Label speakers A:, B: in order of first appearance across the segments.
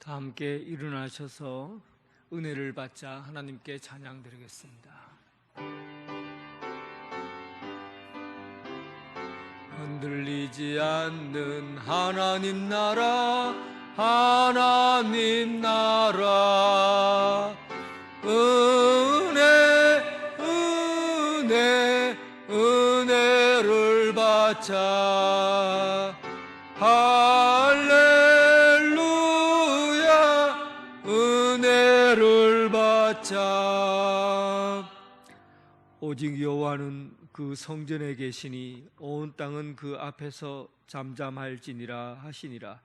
A: 다 함께 일어나셔서 은혜를 받자 하나님께 찬양 드리겠습니다. 흔들리지 않는 하나님 나라, 하나님 나라. 은혜를 받자. 할렐루야, 은혜를 받자. 오직 여호와는 그 성전에 계시니 온 땅은 그 앞에서 잠잠할지니라 하시니라.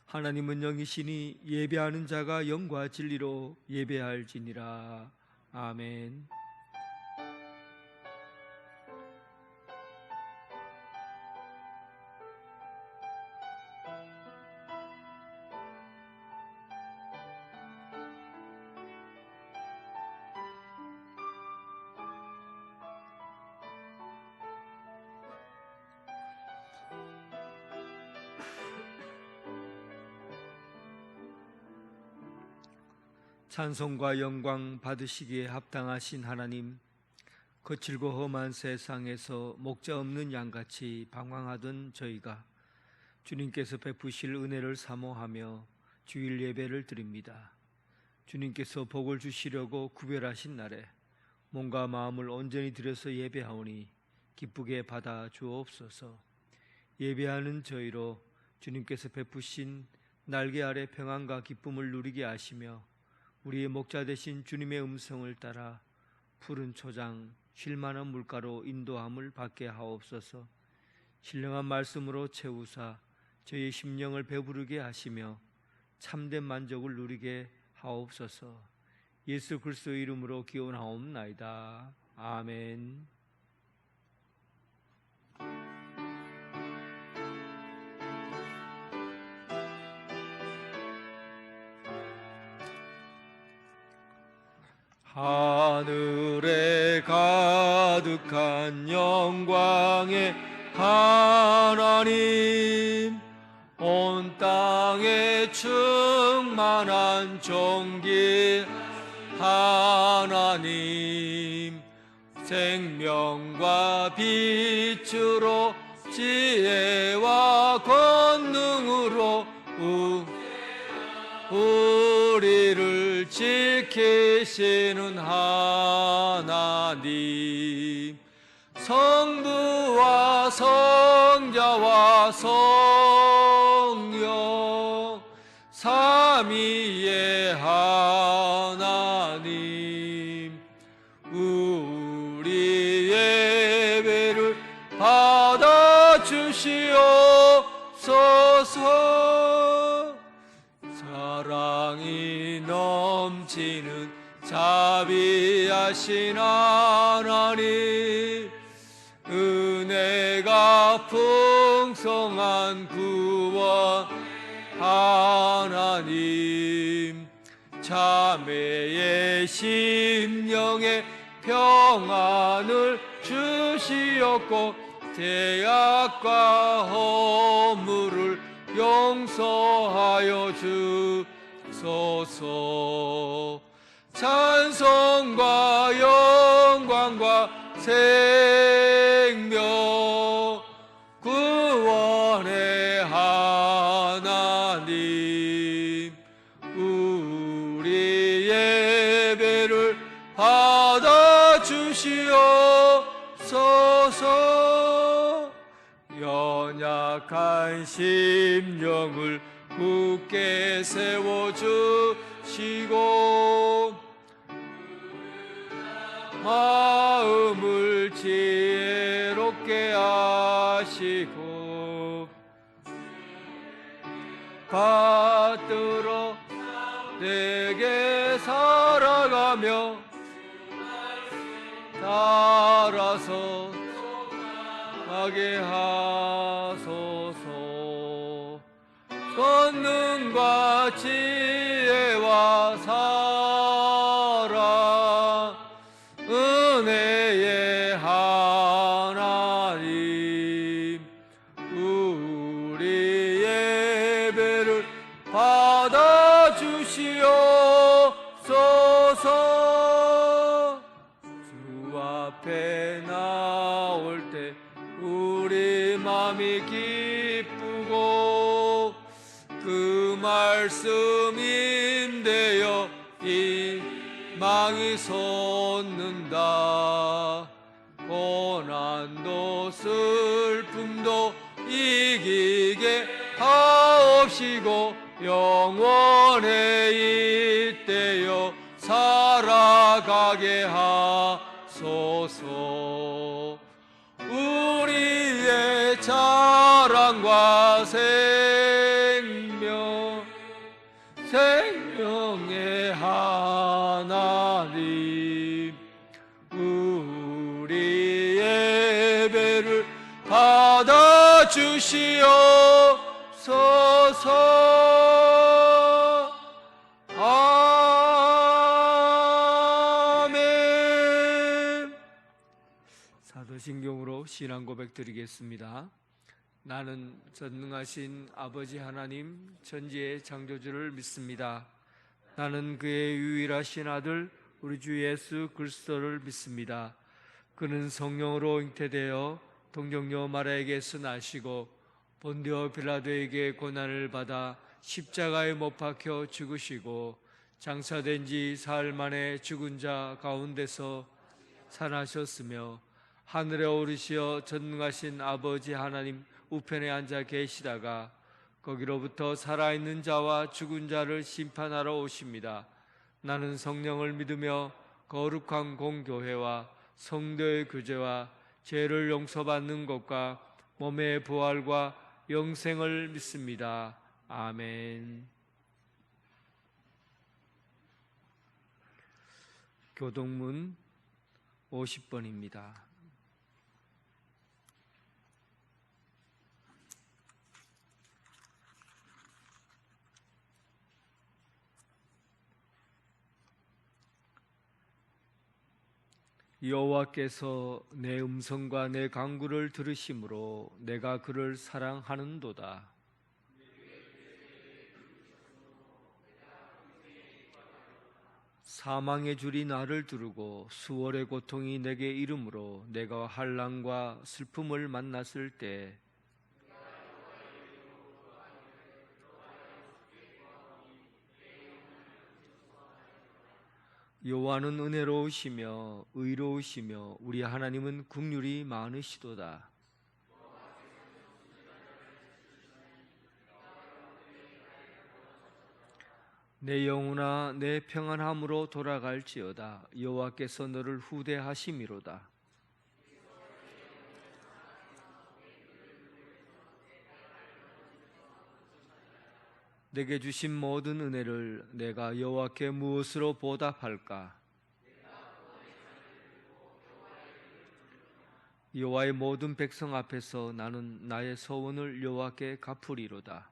A: 하나님은 영이시니 예배하는 자가 영과 진리로 예배할지니라. 아멘. 찬송과 영광 받으시기에 합당하신 하나님, 거칠고 험한 세상에서 목자 없는 양같이 방황하던 저희가 주님께서 베푸실 은혜를 사모하며 주일 예배를 드립니다. 주님께서 복을 주시려고 구별하신 날에 몸과 마음을 온전히 들여서 예배하오니 기쁘게 받아 주옵소서. 예배하는 저희로 주님께서 베푸신 날개 아래 평안과 기쁨을 누리게 하시며 우리의 목자 되신 주님의 음성을 따라 푸른 초장 쉴만한 물가로 인도함을 받게 하옵소서. 신령한 말씀으로 채우사 저희의 심령을 배부르게 하시며 참된 만족을 누리게 하옵소서. 예수 그리스도의 이름으로 기원하옵나이다. 아멘. 하늘에 가득한 영광의 하나님, 온 땅에 충만한 존귀 하나님, 생명과 빛으로 지혜와 권능으로 우리를 지키시는 하나님, 성부와 성자와 성령 삼위의 하나님, 우리 예배를 받아 주시옵소서. 사랑이 넘치는 자비하신 하나님, 은혜가 풍성한 구원 하나님, 자매의 심령에 평안을 주시었고 죄악과 허물을 용서하여 주소서. 찬송과 영광과 생명 구원의 하나님, 우리 예배를 받아 주시옵소서. 연약한 심령을 굳게 세워주시고 마음을 지혜롭게 하시고 받들어 내게 살아가며 따라서 가게 하소서. 권능과 지혜와 사랑 은혜의 하나님, 우리 예배를 받아 주 마음이 기쁘고 그 말씀인데요 희망이 솟는다. 고난도 슬픔도 이기게 하옵시고 영원에 있대요 살아가게 하소서. 우리의 자랑과 생명의 하나님, 우리 예배를 받아주시옵소서. 아멘. 사도신경으로 신앙 고백 드리겠습니다. 나는 전능하신 아버지 하나님 천지의 창조주를 믿습니다. 나는 그의 유일하신 아들 우리 주 예수 그리스도를 믿습니다. 그는 성령으로 잉태되어 동정녀 마리아에게서 나시고 본디오 빌라도에게 고난을 받아 십자가에 못 박혀 죽으시고 장사된 지 사흘 만에 죽은 자 가운데서 살아나셨으며 하늘에 오르시어 전능하신 아버지 하나님 우편에 앉아 계시다가 거기로부터 살아있는 자와 죽은 자를 심판하러 오십니다. 나는 성령을 믿으며 거룩한 공교회와 성도의 교제와 죄를 용서받는 것과 몸의 부활과 영생을 믿습니다. 아멘. 교동문 50번입니다. 여호와께서 내 음성과 내 간구를 들으심으로 내가 그를 사랑하는도다. 사망의 줄이 나를 두르고 수월의 고통이 내게 이름으로 내가 환난과 슬픔을 만났을 때 여호와는 은혜로우시며 의로우시며 우리 하나님은 긍휼이 많으시도다. 내 영혼아 내 평안함으로 돌아갈지어다. 여호와께서 너를 후대하심이로다. 내게 주신 모든 은혜를 내가 여호와께 무엇으로 보답할까? 여호와의 모든 백성 앞에서 나는 나의 소원을 여호와께 갚으리로다.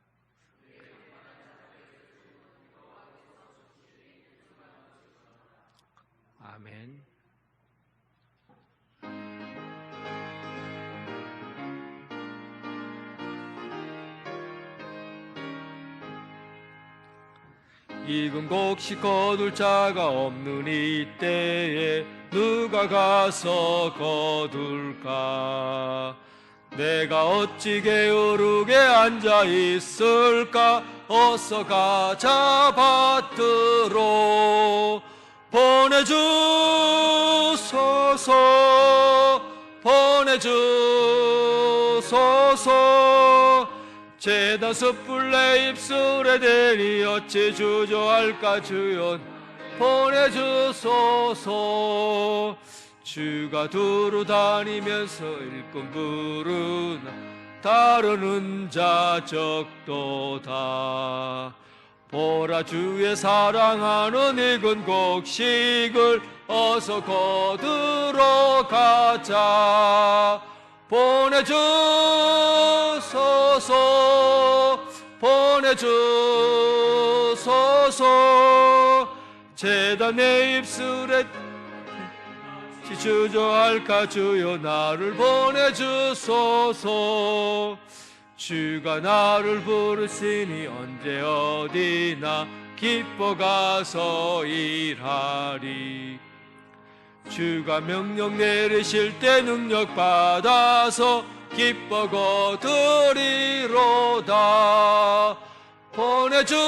A: 아멘. 익은 곡식 거둘 자가 없는 이때에 누가 가서 거둘까? 내가 어찌 게으르게 앉아 있을까? 어서 가자 밭으로 보내주소서. 제단 숯불 내 입술에 대니 어찌 주저할까? 주여 보내주소서. 주가 두루 다니면서 일꾼 부르나 따르는 자 적도다. 보라 주의 사랑하는 익은 곡식을 어서 거두러 가자. 보내주소서. 제단 내 입술에 주저할까? 주여 나를 보내주소서. 주가 나를 부르시니 언제 어디나 기뻐 가서 일하리. 주가 명령 내리실 때 능력 받아서 기뻐 거두리로다. 보내주소서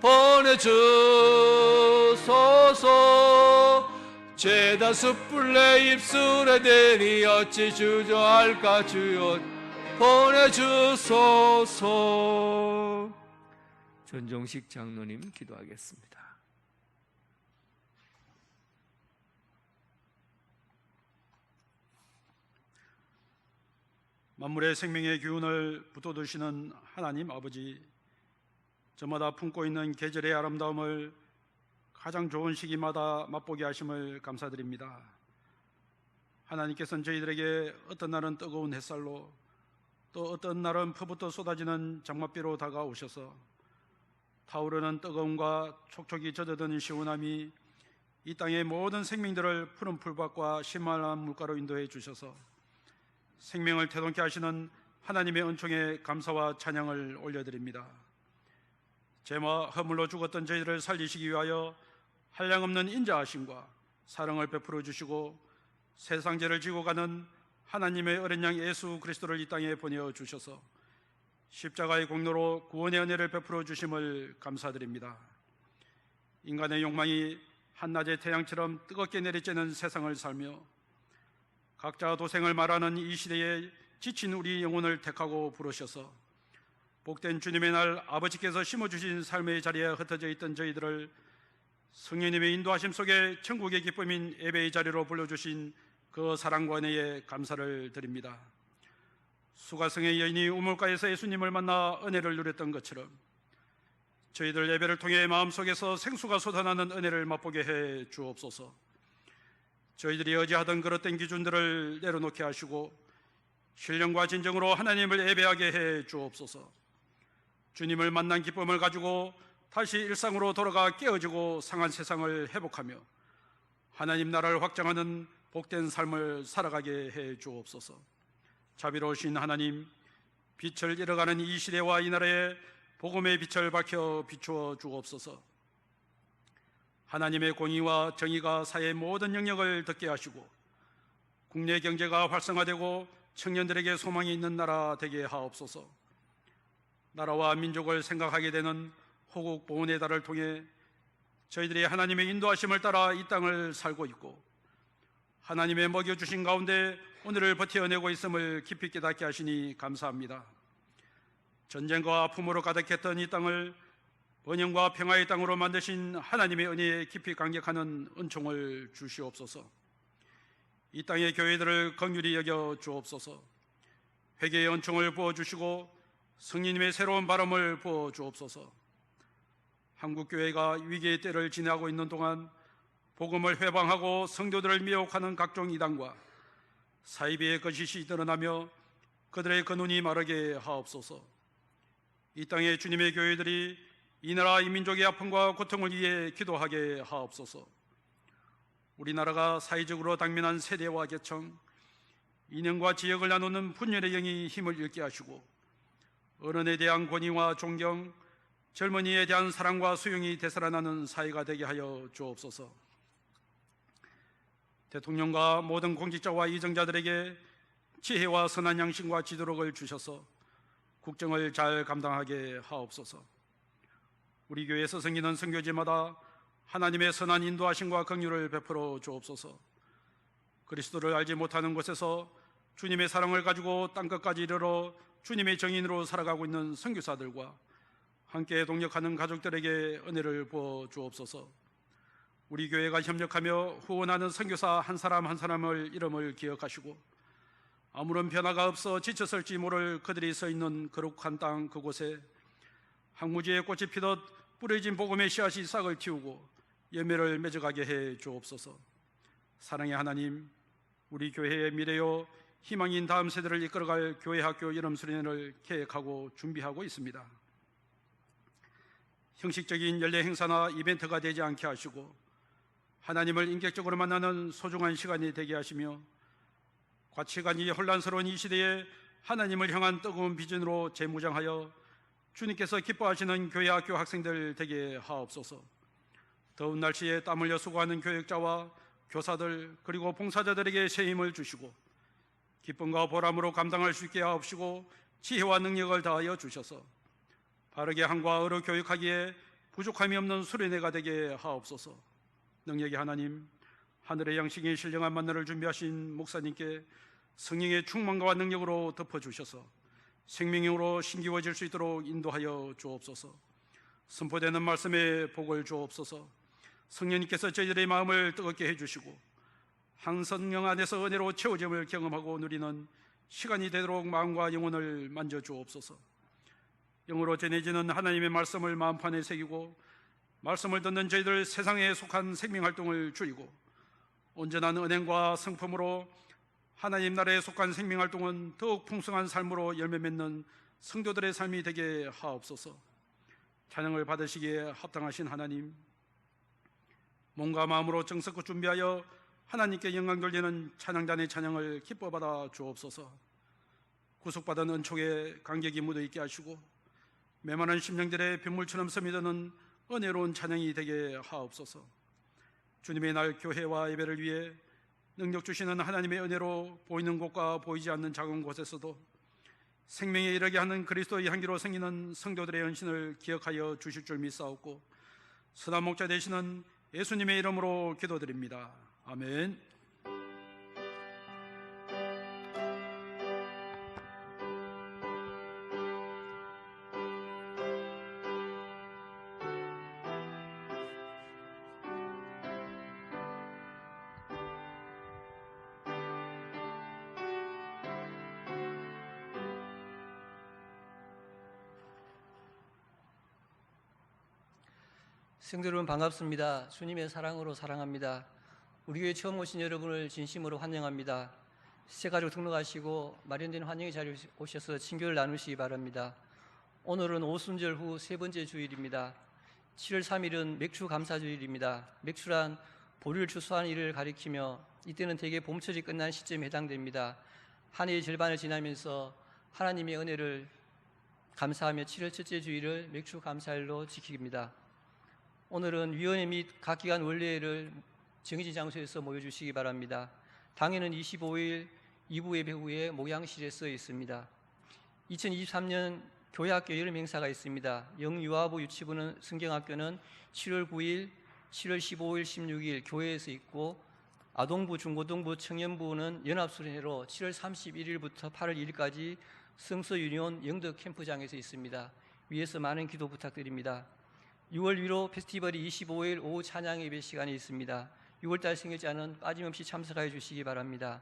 A: 보내주소서. 죄다 숯불 내 입술에 대니 어찌 주저할까. 주여 보내주소서. 전종식 장로님 기도하겠습니다.
B: 만물의 생명의 기운을 붙어두시는 하나님 아버지, 저마다 품고 있는 계절의 아름다움을 가장 좋은 시기마다 맛보게 하심을 감사드립니다. 하나님께서는 저희들에게 어떤 날은 뜨거운 햇살로, 또 어떤 날은 퍼부터 쏟아지는 장맛비로 다가오셔서 타오르는 뜨거움과 촉촉이 젖어드는 시원함이 이 땅의 모든 생명들을 푸른 풀밭과 신만한 물가로 인도해 주셔서 생명을 태동케 하시는 하나님의 은총에 감사와 찬양을 올려드립니다. 죄와 허물로 죽었던 저희들을 살리시기 위하여 한량없는 인자하심과 사랑을 베풀어 주시고 세상 죄를 지고 가는 하나님의 어린 양 예수 그리스도를 이 땅에 보내어 주셔서 십자가의 공로로 구원의 은혜를 베풀어 주심을 감사드립니다. 인간의 욕망이 한낮의 태양처럼 뜨겁게 내리쬐는 세상을 살며 각자 도생을 말하는 이 시대에 지친 우리 영혼을 택하고 부르셔서 복된 주님의 날 아버지께서 심어주신 삶의 자리에 흩어져 있던 저희들을 성령님의 인도하심 속에 천국의 기쁨인 예배의 자리로 불러주신 그 사랑과 은혜에 감사를 드립니다. 수가성의 여인이 우물가에서 예수님을 만나 은혜를 누렸던 것처럼 저희들 예배를 통해 마음속에서 생수가 솟아나는 은혜를 맛보게 해 주옵소서. 저희들이 의지하던 그릇된 기준들을 내려놓게 하시고 신령과 진정으로 하나님을 예배하게 해 주옵소서. 주님을 만난 기쁨을 가지고 다시 일상으로 돌아가 깨어지고 상한 세상을 회복하며 하나님 나라를 확장하는 복된 삶을 살아가게 해 주옵소서. 자비로우신 하나님, 빛을 잃어가는 이 시대와 이 나라에 복음의 빛을 밝혀 비추어 주옵소서. 하나님의 공의와 정의가 사회의 모든 영역을 덮게 하시고 국내 경제가 활성화되고 청년들에게 소망이 있는 나라 되게 하옵소서. 나라와 민족을 생각하게 되는 호국 보훈의 달을 통해 저희들이 하나님의 인도하심을 따라 이 땅을 살고 있고 하나님의 먹여주신 가운데 오늘을 버텨내고 있음을 깊이 깨닫게 하시니 감사합니다. 전쟁과 아픔으로 가득했던 이 땅을 번영과 평화의 땅으로 만드신 하나님의 은혜에 깊이 감격하는 은총을 주시옵소서. 이 땅의 교회들을 긍휼히 여겨 주옵소서. 회개의 은총을 부어주시고 성령님의 새로운 바람을 부어주옵소서. 한국교회가 위기의 때를 지나고 있는 동안 복음을 회방하고 성도들을 미혹하는 각종 이단과 사이비의 거짓이 드러나며 그들의 근원이 마르게 하옵소서. 이 땅의 주님의 교회들이 이 나라 이 민족의 아픔과 고통을 위해 기도하게 하옵소서. 우리나라가 사회적으로 당면한 세대와 계층, 이념과 지역을 나누는 분열의 영이 힘을 잃게 하시고 어른에 대한 권위와 존경, 젊은이에 대한 사랑과 수용이 되살아나는 사회가 되게 하여 주옵소서. 대통령과 모든 공직자와 이정자들에게 지혜와 선한 양심과 지도력을 주셔서 국정을 잘 감당하게 하옵소서. 우리 교회에서 생기는 선교지마다 하나님의 선한 인도하심과 긍휼을 베풀어 주옵소서. 그리스도를 알지 못하는 곳에서 주님의 사랑을 가지고 땅끝까지 이르러 주님의 정인으로 살아가고 있는 선교사들과 함께 동역하는 가족들에게 은혜를 부어 주옵소서. 우리 교회가 협력하며 후원하는 선교사 한 사람 한 사람을 이름을 기억하시고 아무런 변화가 없어 지쳤을지 모를 그들이 서 있는 거룩한 땅 그곳에 항무지에 꽃이 피듯 뿌려진 복음의 씨앗이 싹을 틔우고 열매를 맺어가게 해 주옵소서. 사랑의 하나님, 우리 교회의 미래요 희망인 다음 세대를 이끌어갈 교회 학교 이름 수련회를 계획하고 준비하고 있습니다. 형식적인 연례 행사나 이벤트가 되지 않게 하시고 하나님을 인격적으로 만나는 소중한 시간이 되게 하시며 가치관이 혼란스러운 이 시대에 하나님을 향한 뜨거운 비전으로 재무장하여 주님께서 기뻐하시는 교회 학교 학생들 되게 하옵소서. 더운 날씨에 땀 흘려 수고하는 교역자와 교사들 그리고 봉사자들에게 새 힘을 주시고 기쁨과 보람으로 감당할 수 있게 하옵시고 지혜와 능력을 다하여 주셔서 바르게 한과 의로 교육하기에 부족함이 없는 수련회가 되게 하옵소서. 능력의 하나님, 하늘의 양식이 신령한 만나를 준비하신 목사님께 성령의 충만과 능력으로 덮어주셔서 생명으로 신기워질 수 있도록 인도하여 주옵소서. 선포되는 말씀에 복을 주옵소서. 성령님께서 저희들의 마음을 뜨겁게 해주시고 한 성령 안에서 은혜로 채워짐을 경험하고 누리는 시간이 되도록 마음과 영혼을 만져주옵소서. 영으로 전해지는 하나님의 말씀을 마음판에 새기고 말씀을 듣는 저희들 세상에 속한 생명활동을 줄이고 온전한 은행과 성품으로 하나님 나라에 속한 생명활동은 더욱 풍성한 삶으로 열매 맺는 성도들의 삶이 되게 하옵소서. 찬양을 받으시기에 합당하신 하나님, 몸과 마음으로 정성껏 준비하여 하나님께 영광 돌리는 찬양단의 찬양을 기뻐 받아 주옵소서. 구속받은 은총에 감격이 묻어있게 하시고 메마른 심령들의 빗물처럼 스며드는 은혜로운 찬양이 되게 하옵소서. 주님의 날 교회와 예배를 위해 능력 주시는 하나님의 은혜로 보이는 곳과 보이지 않는 작은 곳에서도 생명에 이르게 하는 그리스도의 향기로 생기는 성도들의 헌신을 기억하여 주실 줄 믿사옵고 선한 목자 되시는 예수님의 이름으로 기도드립니다. 아멘.
C: 성도 여러분 반갑습니다. 주님의 사랑으로 사랑합니다. 우리 교회 처음 오신 여러분을 진심으로 환영합니다. 새가족 등록하시고 마련된 환영의 자리에 오셔서 친교를 나누시기 바랍니다. 오늘은 오순절 후 세 번째 주일입니다. 7월 3일은 맥주 감사 주일입니다. 맥주란 보리를 추수하는 일을 가리키며 이때는 대개 봄철이 끝난 시점에 해당됩니다. 한 해의 절반을 지나면서 하나님의 은혜를 감사하며 7월 첫째 주일을 맥주 감사일로 지킵니다. 오늘은 위원회 및 각 기관 원례를 정해진 장소에서 모여주시기 바랍니다. 당일은 25일 2부 예배 후에 목양실에 써 있습니다. 2023년 교회학교 여름 행사가 있습니다. 영유아부 유치부는 성경학교는 7월 9일, 7월 15일, 16일 교회에서 있고 아동부, 중고등부, 청년부는 연합수련회로 7월 31일부터 8월 1일까지 성서유니온 영덕 캠프장에서 있습니다. 위에서 많은 기도 부탁드립니다. 6월 위로 페스티벌이 25일 오후 찬양 예배 시간이 있습니다. 6월달 생일자는 빠짐없이 참석하여 주시기 바랍니다.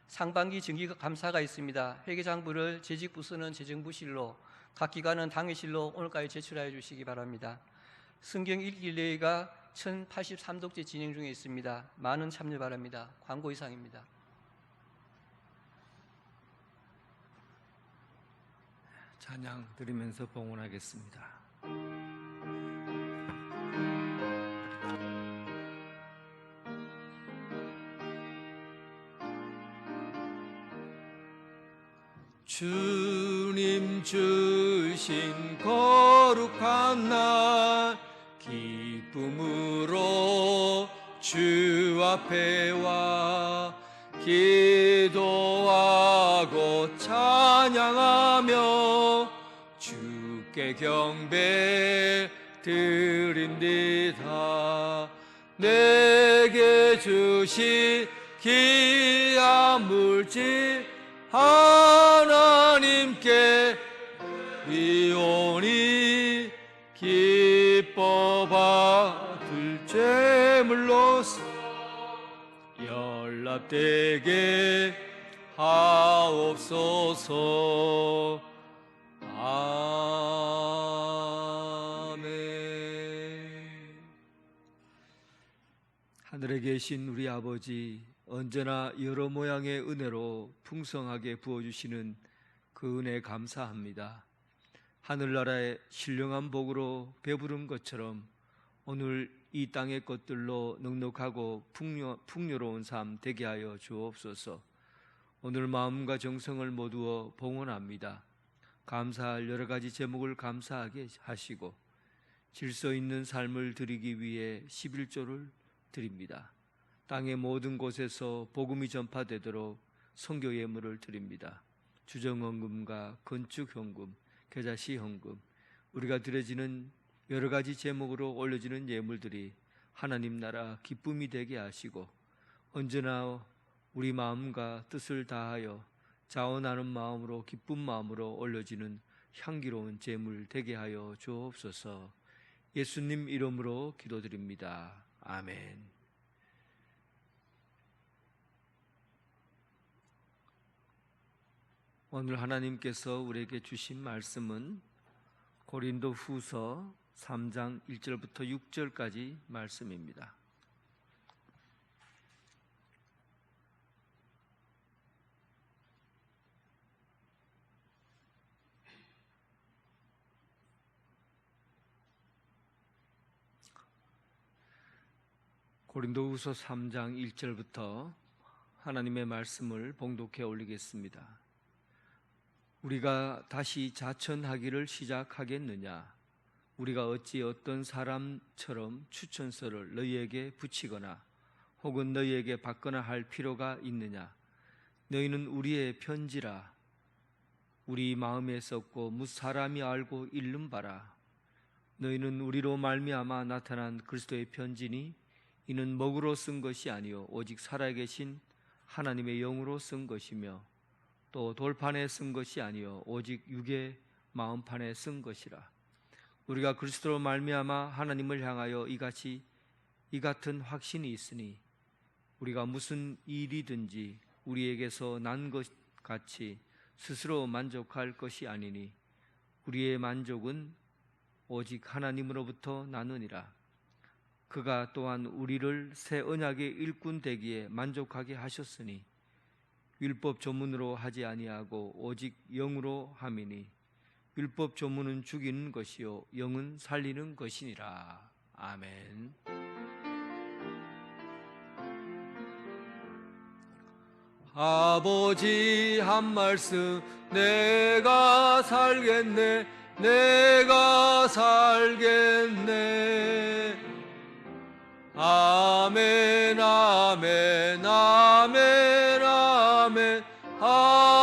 C: 상반기 정기 감사가 있습니다. 회계장부를 재직부서는 재정부실로, 각 기관은 당회실로 오늘까지 제출하여 주시기 바랍니다. 성경 읽기 릴레이가 1083독째 진행 중에 있습니다. 많은 참여 바랍니다. 광고 이상입니다.
A: 찬양 드리면서 봉헌하겠습니다. 주님 주신 거룩한 날 기쁨으로 주 앞에 와 기도하고 찬양하며 주께 경배 드립니다. 내게 주신 귀한 물질 하나님께 이오니 기뻐 받을 제물로서 연락되게 하옵소서. 아멘. 하늘에 계신 우리 아버지, 언제나 여러 모양의 은혜로 풍성하게 부어주시는 그 은혜 감사합니다. 하늘나라의 신령한 복으로 배부른 것처럼 오늘 이 땅의 것들로 넉넉하고 풍요로운 삶 되게 하여 주옵소서. 오늘 마음과 정성을 모두어 봉헌합니다. 감사할 여러 가지 제목을 감사하게 하시고 질서 있는 삶을 드리기 위해 11조를 드립니다. 땅의 모든 곳에서 복음이 전파되도록 선교 예물을 드립니다. 주정헌금과 건축헌금, 계좌시헌금, 우리가 드려지는 여러 가지 제목으로 올려지는 예물들이 하나님 나라 기쁨이 되게 하시고 언제나 우리 마음과 뜻을 다하여 자원하는 마음으로 기쁜 마음으로 올려지는 향기로운 제물 되게 하여 주옵소서. 예수님 이름으로 기도드립니다. 아멘. 오늘 하나님께서 우리에게 주신 말씀은 고린도 후서 3장 1절부터 6절까지 말씀입니다. 고린도후서 3장 1절부터 하나님의 말씀을 봉독해 올리겠습니다. 우리가 다시 자천하기를 시작하겠느냐? 우리가 어찌 어떤 사람처럼 추천서를 너희에게 붙이거나 혹은 너희에게 받거나 할 필요가 있느냐? 너희는 우리의 편지라. 우리 마음에 썼고 무 사람이 알고 읽는 바라. 너희는 우리로 말미암아 나타난 그리스도의 편지니 이는 먹으로 쓴 것이 아니요 오직 살아계신 하나님의 영으로 쓴 것이며 또 돌판에 쓴 것이 아니요 오직 육의 마음판에 쓴 것이라. 우리가 그리스도로 말미암아 하나님을 향하여 이 같은 확신이 있으니 우리가 무슨 일이든지 우리에게서 난 것 같이 스스로 만족할 것이 아니니 우리의 만족은 오직 하나님으로부터 나느니라. 그가 또한 우리를 새 언약의 일꾼 되기에 만족하게 하셨으니 율법 조문으로 하지 아니하고 오직 영으로 함이니 율법 조문은 죽이는 것이요 영은 살리는 것이니라. 아멘. 아버지 한 말씀 내가 살겠네 내가 살겠네. 아멘 아멘 아멘 아멘 아멘.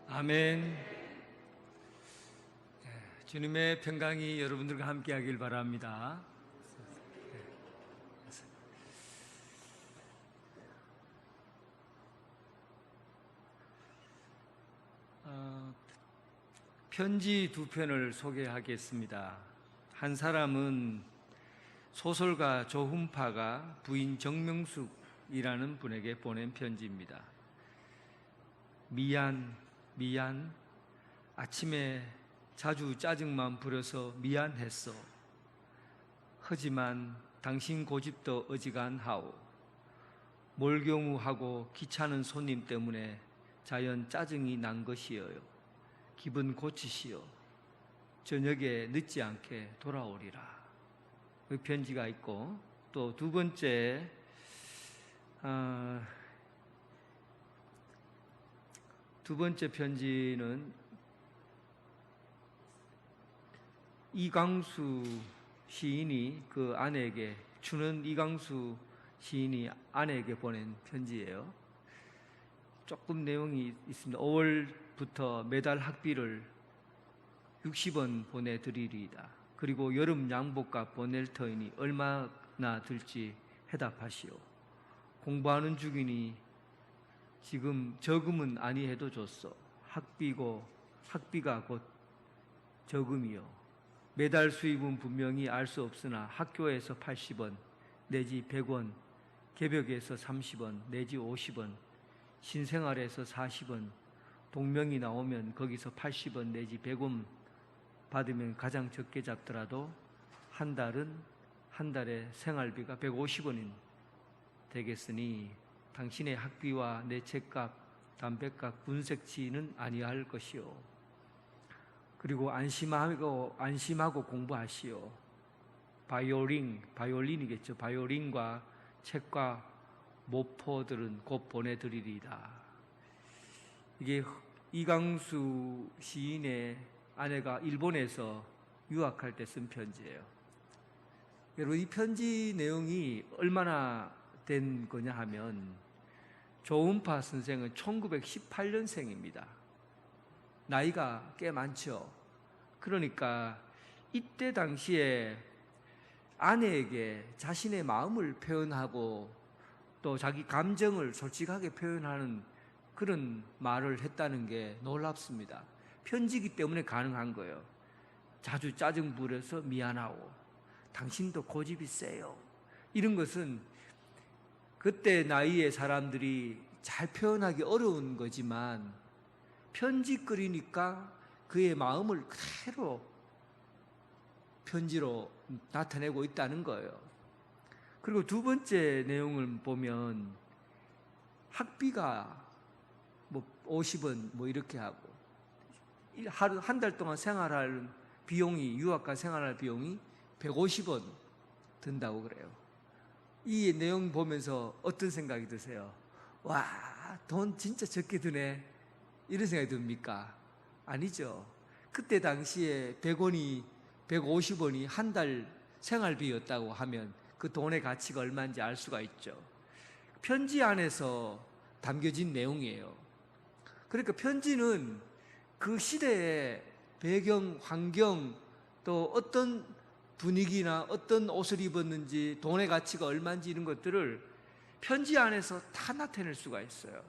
A: 아멘. 주님의 평강이 여러분들과 함께하길 바랍니다. 편지 두 편을 소개하겠습니다. 한 사람은 소설가 조훈파가 부인 정명숙이라는 분에게 보낸 편지입니다. 미안, 아침에 자주 짜증만 부려서 미안했어. 하지만 당신 고집도 어지간하오. 몰경우하고 귀찮은 손님 때문에 자연 짜증이 난 것이어요. 기분 고치시오. 저녁에 늦지 않게 돌아오리라. 그 편지가 있고, 또 두 번째 편지는 이광수 시인이 그 아내에게, 추는 이광수 시인이 아내에게 보낸 편지예요. 조금 내용이 있습니다. 5월부터 매달 학비를 60원 보내드리리이다. 그리고 여름 양복값 보낼 터이니 얼마나 들지 해답하시오. 공부하는 중이니 지금 저금은 아니해도 줬어. 학비가 곧 저금이요. 매달 수입은 분명히 알 수 없으나 학교에서 80원 내지 100원, 개벽에서 30원 내지 50원, 신생활에서 40원, 동명이 나오면 거기서 80원 내지 100원 받으면 가장 적게 잡더라도 한 달에 생활비가 150원인 되겠으니 당신의 학비와 내 책값, 담배값, 군색치는 아니할 것이요. 그리고 안심하고 공부하시오. 바이올린이겠죠. 바이올린과 책과 모포들은 곧 보내드리리다. 이게 이광수 시인의 아내가 일본에서 유학할 때 쓴 편지예요. 여러분, 이 편지 내용이 얼마나 된 거냐 하면, 조은파 선생은 1918년생입니다. 나이가 꽤 많죠. 그러니까 이때 당시에 아내에게 자신의 마음을 표현하고 또 자기 감정을 솔직하게 표현하는 그런 말을 했다는 게 놀랍습니다. 편지이기 때문에 가능한 거예요. 자주 짜증 부려서 미안하오. 당신도 고집이 세요. 이런 것은 그때 나이의 사람들이 잘 표현하기 어려운 거지만 편지거리니까 그의 마음을 그대로 편지로 나타내고 있다는 거예요. 그리고 두 번째 내용을 보면 학비가 50원 이렇게 하고 하루 한 달 동안 생활할 비용이, 유학가 생활할 비용이 150원 든다고 그래요. 이 내용 보면서 어떤 생각이 드세요? 와, 돈 진짜 적게 드네, 이런 생각이 듭니까? 아니죠. 그때 당시에 100원이 150원이 한 달 생활비였다고 하면 그 돈의 가치가 얼마인지 알 수가 있죠. 편지 안에서 담겨진 내용이에요. 그러니까 편지는 그 시대의 배경, 환경, 또 어떤 분위기나 어떤 옷을 입었는지, 돈의 가치가 얼마인지 이런 것들을 편지 안에서 다 나타낼 수가 있어요.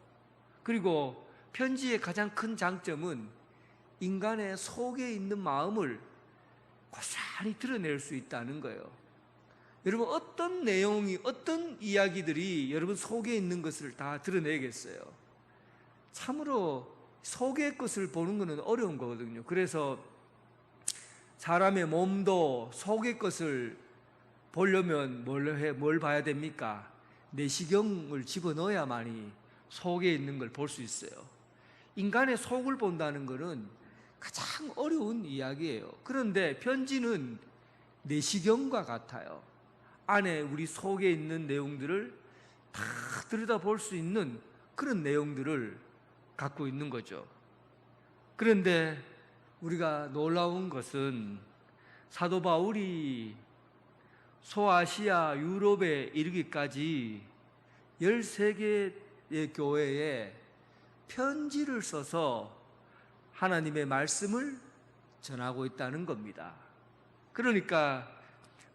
A: 그리고 편지의 가장 큰 장점은 인간의 속에 있는 마음을 고스란히 드러낼 수 있다는 거예요. 여러분, 어떤 내용이, 어떤 이야기들이 여러분 속에 있는 것을 다 드러내겠어요? 참으로 속의 것을 보는 것은 어려운 거거든요. 그래서 사람의 몸도 속의 것을 보려면 뭘 봐야 됩니까? 내시경을 집어넣어야만이 속에 있는 걸 볼 수 있어요. 인간의 속을 본다는 것은 가장 어려운 이야기예요. 그런데 편지는 내시경과 같아요. 안에 우리 속에 있는 내용들을 다 들여다볼 수 있는 그런 내용들을 갖고 있는 거죠. 그런데 우리가 놀라운 것은 사도 바울이 소아시아 유럽에 이르기까지 13개의 교회에 편지를 써서 하나님의 말씀을 전하고 있다는 겁니다. 그러니까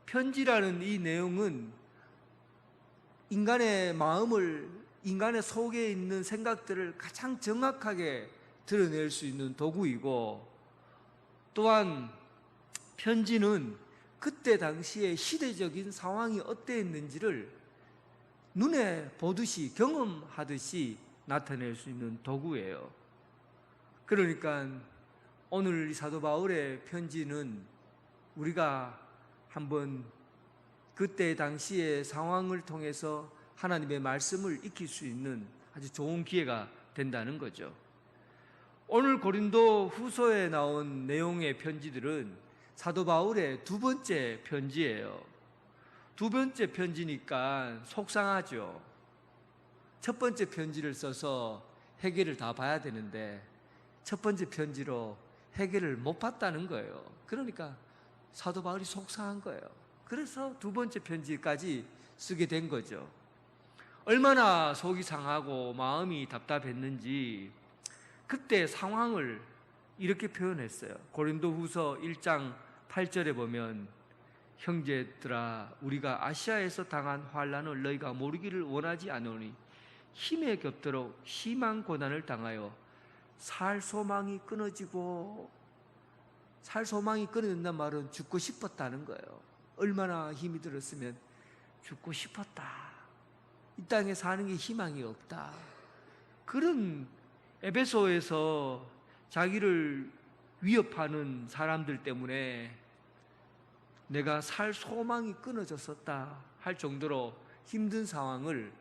A: 편지라는 이 내용은 인간의 마음을, 인간의 속에 있는 생각들을 가장 정확하게 드러낼 수 있는 도구이고, 또한 편지는 그때 당시에 시대적인 상황이 어땠는지를 눈에 보듯이, 경험하듯이 나타낼 수 있는 도구예요. 그러니까 오늘 이 사도 바울의 편지는 우리가 한번 그때 당시의 상황을 통해서 하나님의 말씀을 익힐 수 있는 아주 좋은 기회가 된다는 거죠. 오늘 고린도 후서에 나온 내용의 편지들은 사도 바울의 두 번째 편지예요. 두 번째 편지니까 속상하죠. 첫 번째 편지를 써서 해결을 다 봐야 되는데 첫 번째 편지로 해결을 못 봤다는 거예요. 그러니까 사도 바울이 속상한 거예요. 그래서 두 번째 편지까지 쓰게 된 거죠. 얼마나 속이 상하고 마음이 답답했는지 그때 상황을 이렇게 표현했어요. 고린도후서 1장 8절에 보면, 형제들아, 우리가 아시아에서 당한 환난을 너희가 모르기를 원하지 않으니 힘에 겹도록 심한 고난을 당하여 살 소망이 끊어지고, 살 소망이 끊어진다는 말은 죽고 싶었다는 거예요. 얼마나 힘이 들었으면 죽고 싶었다. 이 땅에 사는 게 희망이 없다. 그런 에베소에서 자기를 위협하는 사람들 때문에 내가 살 소망이 끊어졌었다 할 정도로 힘든 상황을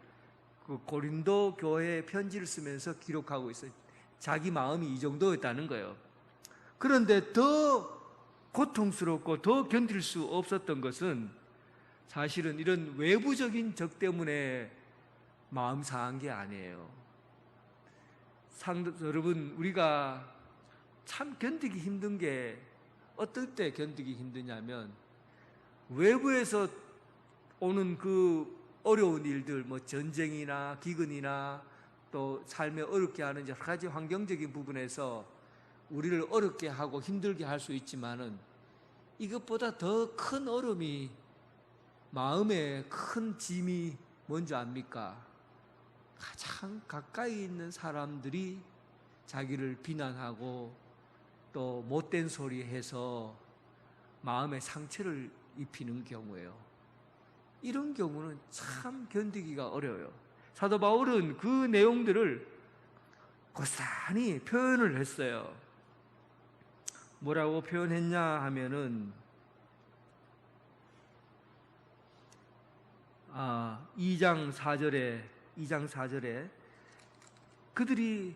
A: 그 고린도 교회에 편지를 쓰면서 기록하고 있어요. 자기 마음이 이 정도였다는 거예요. 그런데 더 고통스럽고 더 견딜 수 없었던 것은 사실은 이런 외부적인 적 때문에 마음 상한 게 아니에요. 여러분, 우리가 참 견디기 힘든 게 어떨 때 견디기 힘드냐면 외부에서 오는 그 어려운 일들, 뭐 전쟁이나 기근이나 또 삶에 어렵게 하는 여러 가지 환경적인 부분에서 우리를 어렵게 하고 힘들게 할 수 있지만은 이것보다 더 큰 어려움이, 마음에 큰 짐이 뭔지 압니까? 가장 가까이 있는 사람들이 자기를 비난하고 또 못된 소리 해서 마음에 상처를 입히는 경우예요. 이런 경우는 참 견디기가 어려워요. 사도 바울은 그 내용들을 고스란히 표현을 했어요. 뭐라고 표현했냐 하면은 2장 4절에 그들이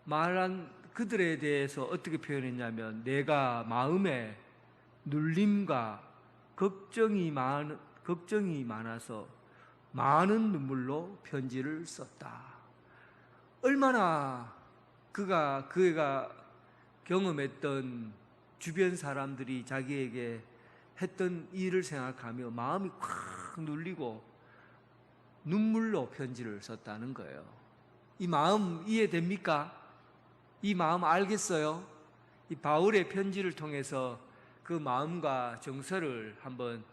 A: 말한 그들에 대해서 어떻게 표현했냐면, 내가 마음에 눌림과 걱정이 많아서 많은 눈물로 편지를 썼다. 얼마나 그가 경험했던 주변 사람들이 자기에게 했던 일을 생각하며 마음이 콱 눌리고 눈물로 편지를 썼다는 거예요. 이 마음 이해됩니까? 이 마음 알겠어요? 이 바울의 편지를 통해서 그 마음과 정서를 한번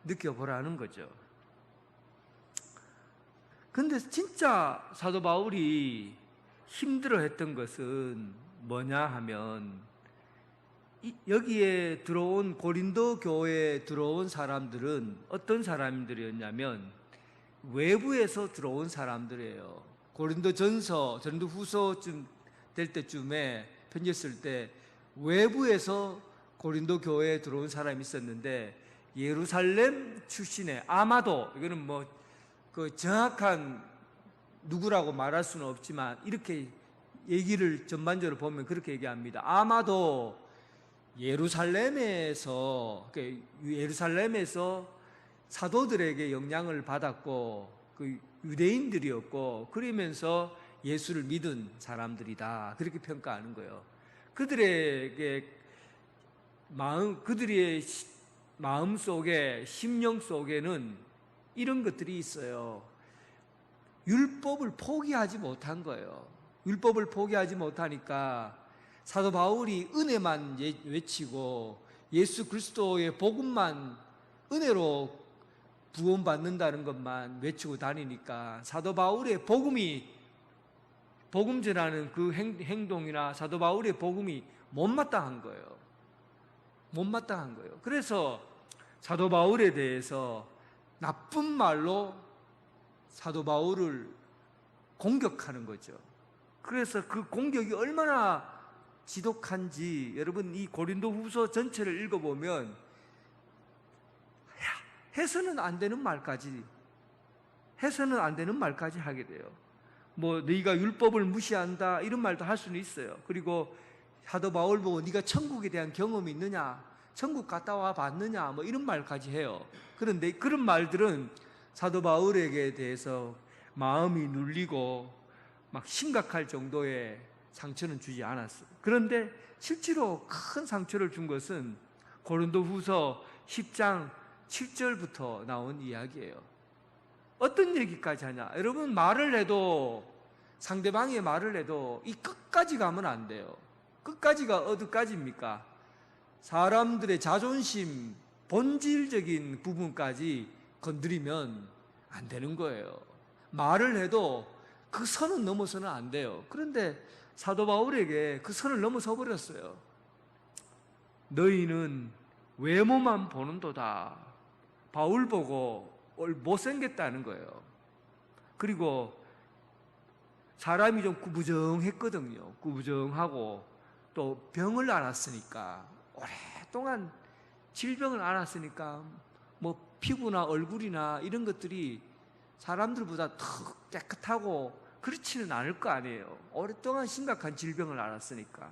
A: 느껴보라는 거죠. 근데 진짜 사도 바울이 힘들어했던 것은 뭐냐 하면, 여기에 들어온 고린도 교회에 들어온 사람들은 어떤 사람들이었냐면 외부에서 들어온 사람들이에요. 고린도 후서쯤 될 때쯤에 편지 쓸 때 외부에서 고린도 교회에 들어온 사람이 있었는데, 예루살렘 출신의 아마도, 이거는 뭐 그 정확한 누구라고 말할 수는 없지만 이렇게 얘기를 전반적으로 보면 그렇게 얘기합니다. 아마도 예루살렘에서 사도들에게 영향을 받았고 그 유대인들이었고, 그러면서 예수를 믿은 사람들이다, 그렇게 평가하는 거예요. 그들의 마음 속에, 심령 속에는 이런 것들이 있어요. 율법을 포기하지 못한 거예요. 율법을 포기하지 못하니까 사도 바울이 은혜만 외치고 예수 그리스도의 복음만 은혜로 구원받는다는 것만 외치고 다니니까 사도 바울의 복음 전하는 그 행동이나 사도 바울의 복음이 못마땅한 거예요. 못마땅한 거예요. 그래서 사도 바울에 대해서 나쁜 말로 사도 바울을 공격하는 거죠. 그래서 그 공격이 얼마나 지독한지 여러분 이 고린도후서 전체를 읽어보면 해서는 안 되는 말까지 하게 돼요. 뭐 너희가 율법을 무시한다 이런 말도 할 수는 있어요. 그리고 사도 바울 보고 네가 천국에 대한 경험이 있느냐, 천국 갔다 와 봤느냐 뭐 이런 말까지 해요. 그런데 그런 말들은 사도 바울에게 대해서 마음이 눌리고 막 심각할 정도의 상처는 주지 않았어요. 그런데 실제로 큰 상처를 준 것은 고린도후서 10장 7절부터 나온 이야기예요. 어떤 얘기까지 하냐? 여러분 상대방의 말을 해도 이 끝까지 가면 안 돼요. 끝까지가 어디까지입니까? 사람들의 자존심, 본질적인 부분까지 건드리면 안 되는 거예요. 말을 해도 그 선은 넘어서는 안 돼요. 그런데 사도 바울에게 그 선을 넘어서 버렸어요. 너희는 외모만 보는도다. 바울 보고 못생겼다는 거예요. 그리고 사람이 좀 구부정했거든요. 구부정하고 또 병을 앓았으니까, 오랫동안 질병을 앓았으니까 뭐 피부나 얼굴이나 이런 것들이 사람들보다 더 깨끗하고 그렇지는 않을 거 아니에요. 오랫동안 심각한 질병을 앓았으니까.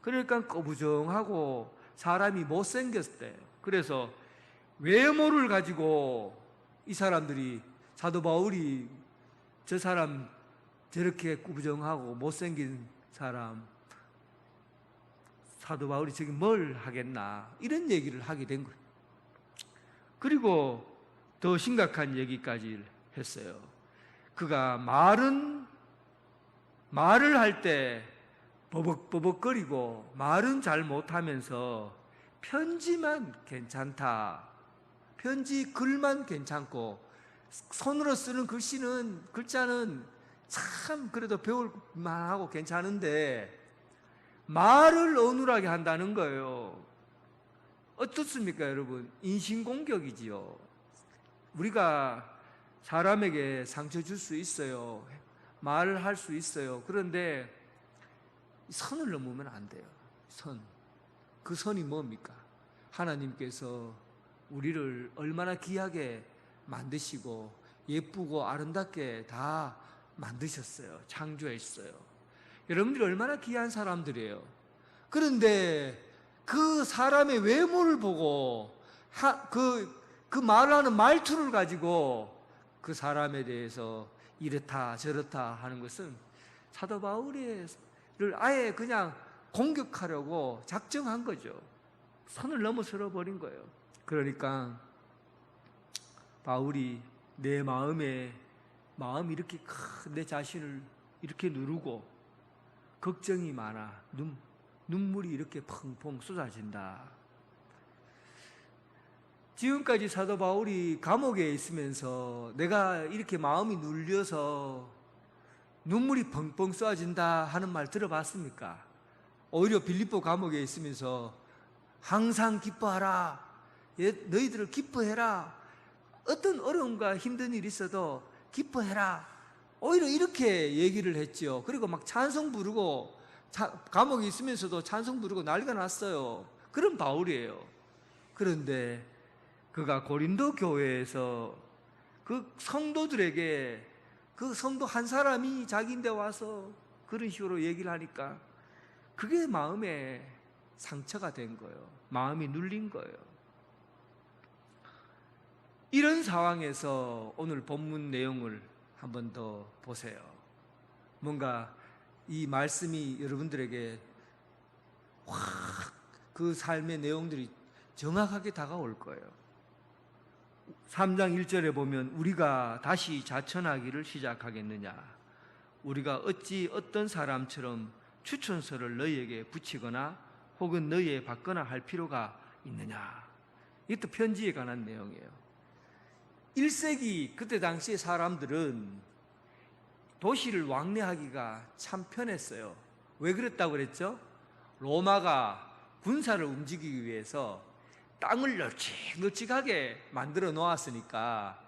A: 그러니까 꺼부정하고 사람이 못생겼대요. 그래서 외모를 가지고 이 사람들이 사도 바울이 저 사람 저렇게 구부정하고 못생긴 사람 사도 바울이 저기 뭘 하겠나 이런 얘기를 하게 된 거예요. 그리고 더 심각한 얘기까지 했어요. 그가 말을 할 때 버벅버벅거리고 말은 잘 못하면서 편지만 괜찮다. 편지 글만 괜찮고 손으로 쓰는 글자는 참 그래도 배울 만하고 괜찮은데 말을 어눌하게 한다는 거예요. 어떻습니까, 여러분? 인신공격이지요. 우리가 사람에게 상처 줄 수 있어요. 말을 할 수 있어요. 그런데 선을 넘으면 안 돼요. 그 선이 뭡니까? 하나님께서 우리를 얼마나 귀하게 만드시고 예쁘고 아름답게 다 만드셨어요. 창조했어요. 여러분들이 얼마나 귀한 사람들이에요. 그런데 그 사람의 외모를 보고 그 말하는 말투를 가지고 그 사람에 대해서 이렇다 저렇다 하는 것은 사도 바울을 아예 그냥 공격하려고 작정한 거죠. 선을 넘어서 버린 거예요. 그러니까 바울이 내 마음이 이렇게 내 자신을 이렇게 누르고 걱정이 많아. 눈물이 이렇게 펑펑 쏟아진다. 지금까지 사도 바울이 감옥에 있으면서 내가 이렇게 마음이 눌려서 눈물이 펑펑 쏟아진다 하는 말 들어봤습니까? 오히려 빌립보 감옥에 있으면서 항상 기뻐하라. 너희들을 기뻐해라. 어떤 어려움과 힘든 일이 있어도 기뻐해라. 오히려 이렇게 얘기를 했죠. 그리고 막 찬송 부르고 감옥에 있으면서도 찬송 부르고 난리가 났어요. 그런 바울이에요. 그런데 그가 고린도 교회에서 그 성도들에게 그 성도 한 사람이 자기인데 와서 그런 식으로 얘기를 하니까 그게 마음에 상처가 된 거예요. 마음이 눌린 거예요. 이런 상황에서 오늘 본문 내용을 한 번 더 보세요. 뭔가 이 말씀이 여러분들에게 확 그 삶의 내용들이 정확하게 다가올 거예요. 3장 1절에 보면 우리가 다시 자천하기를 시작하겠느냐? 우리가 어찌 어떤 사람처럼 추천서를 너희에게 붙이거나 혹은 너희에 받거나 할 필요가 있느냐? 이것도 편지에 관한 내용이에요. 1세기 그때 당시의 사람들은 도시를 왕래하기가 참 편했어요. 왜 그랬다고 그랬죠? 로마가 군사를 움직이기 위해서 땅을 널찍널찍하게 만들어 놓았으니까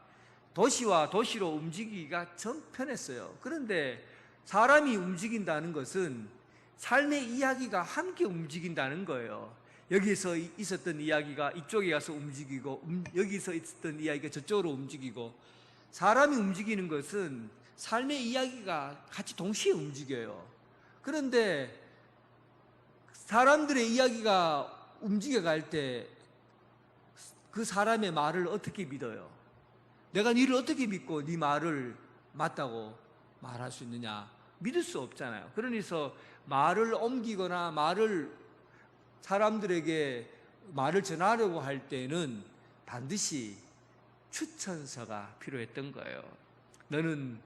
A: 도시와 도시로 움직이기가 참 편했어요. 그런데 사람이 움직인다는 것은 삶의 이야기가 함께 움직인다는 거예요. 여기서 있었던 이야기가 이쪽에 가서 움직이고, 여기서 있었던 이야기가 저쪽으로 움직이고, 사람이 움직이는 것은 삶의 이야기가 같이 동시에 움직여요. 그런데 사람들의 이야기가 움직여갈 때 그 사람의 말을 어떻게 믿어요? 내가 너를 어떻게 믿고 네 말을 맞다고 말할 수 있느냐? 믿을 수 없잖아요. 그러니까 말을 옮기거나 사람들에게 말을 전하려고 할 때는 반드시 추천서가 필요했던 거예요. 너는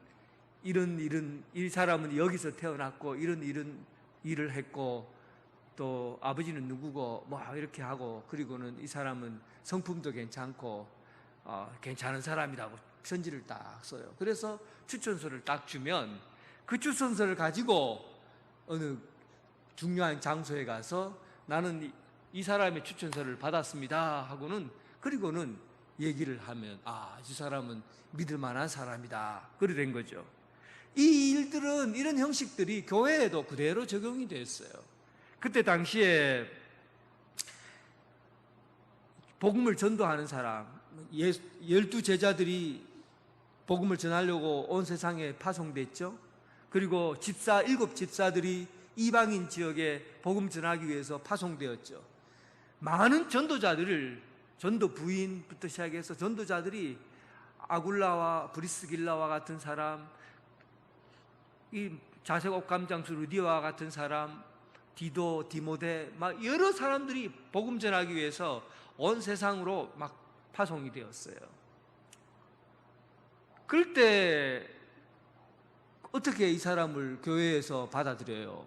A: 이 사람은 여기서 태어났고 이런 일을 했고 또 아버지는 누구고 뭐 이렇게 하고 그리고는 이 사람은 성품도 괜찮고 괜찮은 사람이라고 편지를 딱 써요. 그래서 추천서를 딱 주면 그 추천서를 가지고 어느 중요한 장소에 가서 나는 이 사람의 추천서를 받았습니다 하고는 그리고는 얘기를 하면 이 사람은 믿을 만한 사람이다. 그래 된 거죠. 이 일들은 이런 형식들이 교회에도 그대로 적용이 됐어요. 그때 당시에 복음을 전도하는 사람 12제자들이 복음을 전하려고 온 세상에 파송됐죠. 그리고 7집사들이 이방인 지역에 복음 전하기 위해서 파송되었죠. 많은 전도 부인부터 시작해서 전도자들이 아굴라와 브리스길라와 같은 사람, 이 자색 옥감장수 루디와 같은 사람, 디도, 디모데, 막 여러 사람들이 복음 전하기 위해서 온 세상으로 막 파송이 되었어요. 그럴 때 어떻게 이 사람을 교회에서 받아들여요?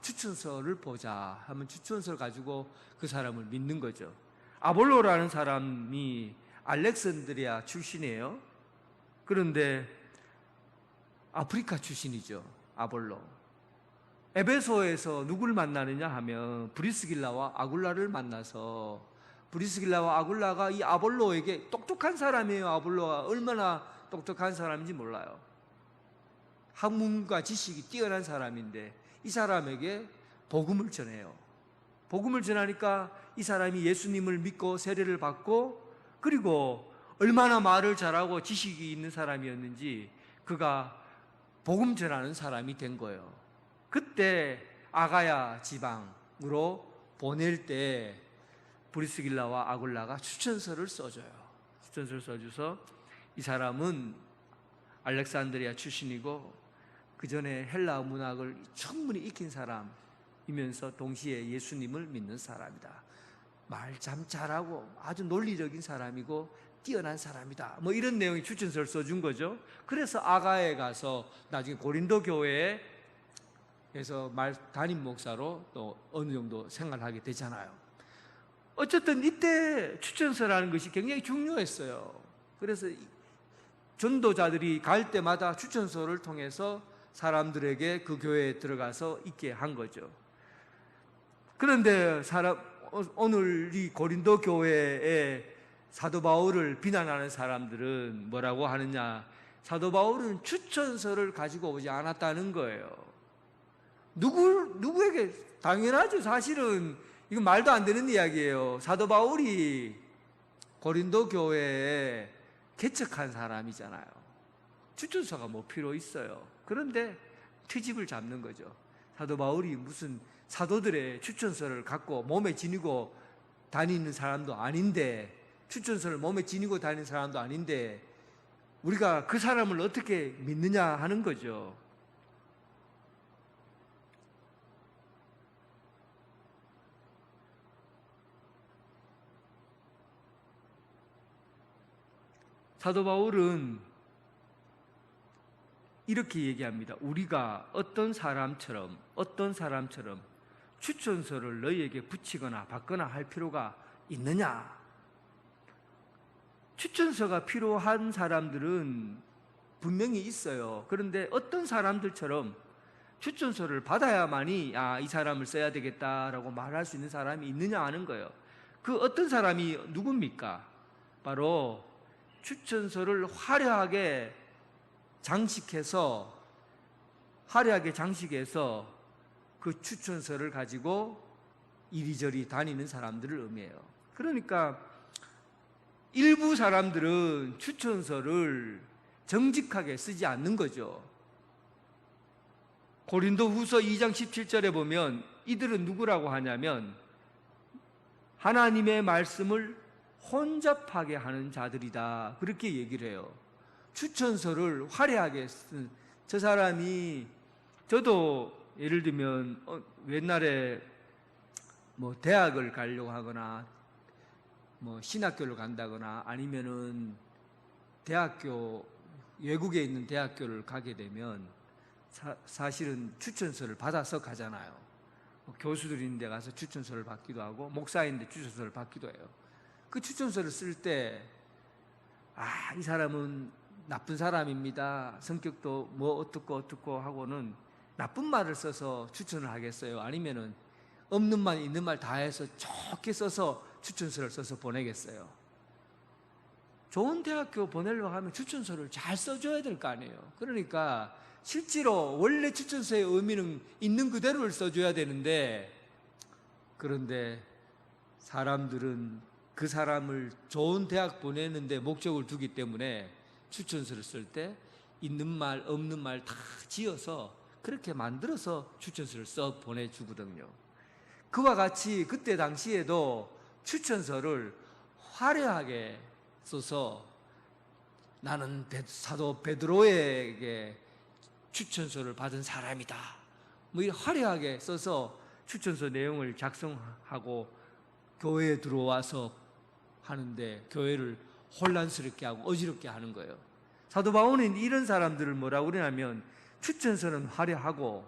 A: 추천서를 보자 하면 추천서를 가지고 그 사람을 믿는 거죠. 아볼로라는 사람이 알렉산드리아 출신이에요. 그런데 아프리카 출신이죠. 아볼로. 에베소에서 누구를 만나느냐 하면 브리스길라와 아굴라를 만나서 브리스길라와 아굴라가 이 아볼로에게 똑똑한 사람이에요. 아볼로가 얼마나 똑똑한 사람인지 몰라요. 학문과 지식이 뛰어난 사람인데 이 사람에게 복음을 전해요. 복음을 전하니까 이 사람이 예수님을 믿고 세례를 받고 그리고 얼마나 말을 잘하고 지식이 있는 사람이었는지 그가 복음 전하는 사람이 된 거예요. 그때 아가야 지방으로 보낼 때 브리스길라와 아굴라가 추천서를 써줘요. 추천서를 써줘서 이 사람은 알렉산드리아 출신이고 그 전에 헬라 문학을 충분히 익힌 사람이면서 동시에 예수님을 믿는 사람이다. 말 참 잘하고 아주 논리적인 사람이고 뛰어난 사람이다. 뭐 이런 내용의 추천서를 써준 거죠. 그래서 아가에 가서 나중에 고린도 교회에서 담임 목사로 또 어느 정도 생활하게 되잖아요. 어쨌든 이때 추천서라는 것이 굉장히 중요했어요. 그래서 전도자들이 갈 때마다 추천서를 통해서 사람들에게 그 교회에 들어가서 있게 한 거죠. 그런데 오늘 이 고린도 교회에 사도 바울을 비난하는 사람들은 뭐라고 하느냐? 사도 바울은 추천서를 가지고 오지 않았다는 거예요. 누구에게? 당연하죠. 사실은 이건 말도 안 되는 이야기예요. 사도 바울이 고린도 교회에 개척한 사람이잖아요. 추천서가 뭐 필요 있어요. 그런데 트집을 잡는 거죠. 사도 바울이 무슨 사도들의 추천서를 갖고 몸에 지니고 다니는 사람도 아닌데, 추천서를 몸에 지니고 다니는 사람도 아닌데 우리가 그 사람을 어떻게 믿느냐 하는 거죠. 사도 바울은 이렇게 얘기합니다. 우리가 어떤 사람처럼 추천서를 너희에게 붙이거나 받거나 할 필요가 있느냐? 추천서가 필요한 사람들은 분명히 있어요. 그런데 어떤 사람들처럼 추천서를 받아야만이 이 사람을 써야 되겠다라고 말할 수 있는 사람이 있느냐 하는 거예요. 그 어떤 사람이 누굽니까? 바로 추천서를 화려하게 장식해서 그 추천서를 가지고 이리저리 다니는 사람들을 의미해요. 그러니까 일부 사람들은 추천서를 정직하게 쓰지 않는 거죠. 고린도후서 2장 17절에 보면 이들은 누구라고 하냐면 하나님의 말씀을 혼잡하게 하는 자들이다, 그렇게 얘기를 해요. 추천서를 화려하게 쓴 저 사람이, 저도 예를 들면 옛날에 뭐 대학을 가려고 하거나 뭐 신학교를 간다거나 아니면은 외국에 있는 대학교를 가게 되면 사실은 추천서를 받아서 가잖아요. 교수들인데 가서 추천서를 받기도 하고 목사인데 추천서를 받기도 해요. 그 추천서를 쓸 때 이 사람은 나쁜 사람입니다, 성격도 뭐 어떻고 하고는 나쁜 말을 써서 추천을 하겠어요? 아니면은 없는 말 있는 말 다 해서 좋게 써서 추천서를 써서 보내겠어요? 좋은 대학교 보내려고 하면 추천서를 잘 써줘야 될 거 아니에요. 그러니까 실제로 원래 추천서의 의미는 있는 그대로를 써줘야 되는데, 그런데 사람들은 그 사람을 좋은 대학 보내는데 목적을 두기 때문에 추천서를 쓸 때 있는 말 없는 말 다 지어서 그렇게 만들어서 추천서를 써 보내주거든요. 그와 같이 그때 당시에도 추천서를 화려하게 써서 나는 사도 베드로에게 추천서를 받은 사람이다, 뭐 이렇게 화려하게 써서 추천서 내용을 작성하고 교회에 들어와서 하는데 교회를 혼란스럽게 하고 어지럽게 하는 거예요. 사도 바울은 이런 사람들을 뭐라고 그러냐면 추천서는 화려하고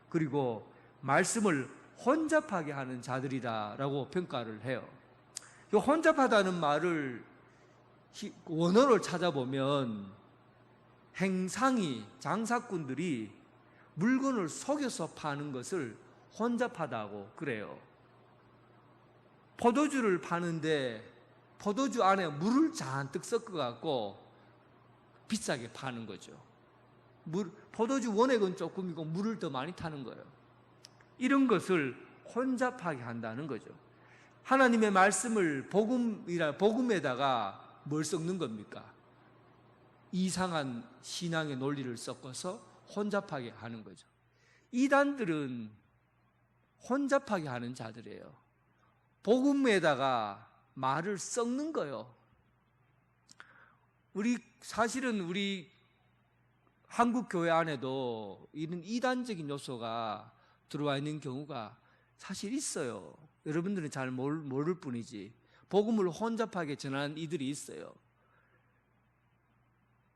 A: 그리고 말씀을 혼잡하게 하는 자들이다라고 평가를 해요. 이 혼잡하다는 말을 원어를 찾아보면 행상이, 장사꾼들이 물건을 속여서 파는 것을 혼잡하다고 그래요. 포도주를 파는데 포도주 안에 물을 잔뜩 섞어갖고 비싸게 파는 거죠. 포도주 원액은 조금이고 물을 더 많이 타는 거예요. 이런 것을 혼잡하게 한다는 거죠. 하나님의 말씀을 복음에다가 뭘 섞는 겁니까? 이상한 신앙의 논리를 섞어서 혼잡하게 하는 거죠. 이단들은 혼잡하게 하는 자들이에요. 복음에다가 말을 섞는 거예요. 사실은 우리 한국 교회 안에도 이런 이단적인 요소가 들어와 있는 경우가 사실 있어요. 여러분들은 잘 모를 뿐이지. 복음을 혼잡하게 전하는 이들이 있어요.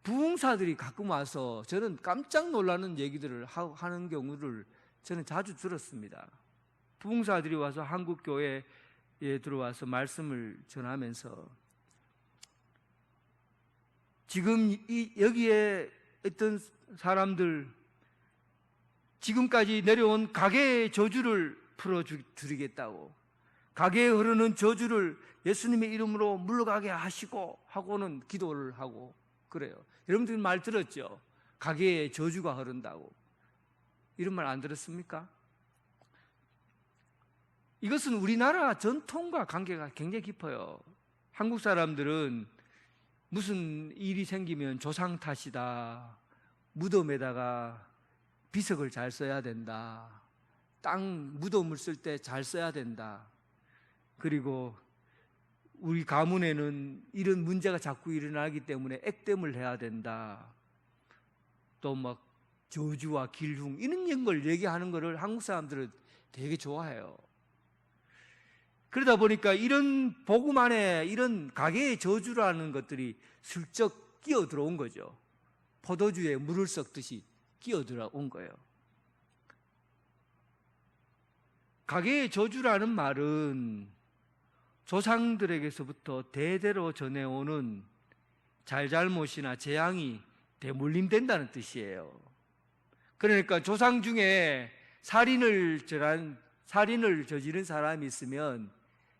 A: 부흥사들이 가끔 와서 저는 깜짝 놀라는 얘기들을 하는 경우를 저는 자주 들었습니다. 부흥사들이 와서 한국 교회에 들어와서 말씀을 전하면서 지금 여기에 어떤 사람들 지금까지 내려온 가계의 저주를 풀어드리겠다고, 가계에 흐르는 저주를 예수님의 이름으로 물러가게 하고는 기도를 하고 그래요. 여러분들 말 들었죠? 가계에 저주가 흐른다고. 이런 말 안 들었습니까? 이것은 우리나라 전통과 관계가 굉장히 깊어요. 한국 사람들은 무슨 일이 생기면 조상 탓이다, 무덤에다가 비석을 잘 써야 된다, 무덤을 쓸 때 잘 써야 된다, 그리고 우리 가문에는 이런 문제가 자꾸 일어나기 때문에 액땜을 해야 된다, 또 막 저주와 길흉 이런 걸 얘기하는 거를 한국 사람들은 되게 좋아해요. 그러다 보니까 이런 복음 안에 이런 가계의 저주라는 것들이 슬쩍 끼어 들어온 거죠. 포도주에 물을 섞듯이 끼어들어온 거예요. 가계의 저주라는 말은 조상들에게서부터 대대로 전해오는 잘잘못이나 재앙이 대물림된다는 뜻이에요. 그러니까 조상 중에 살인을 저지른 사람이 있으면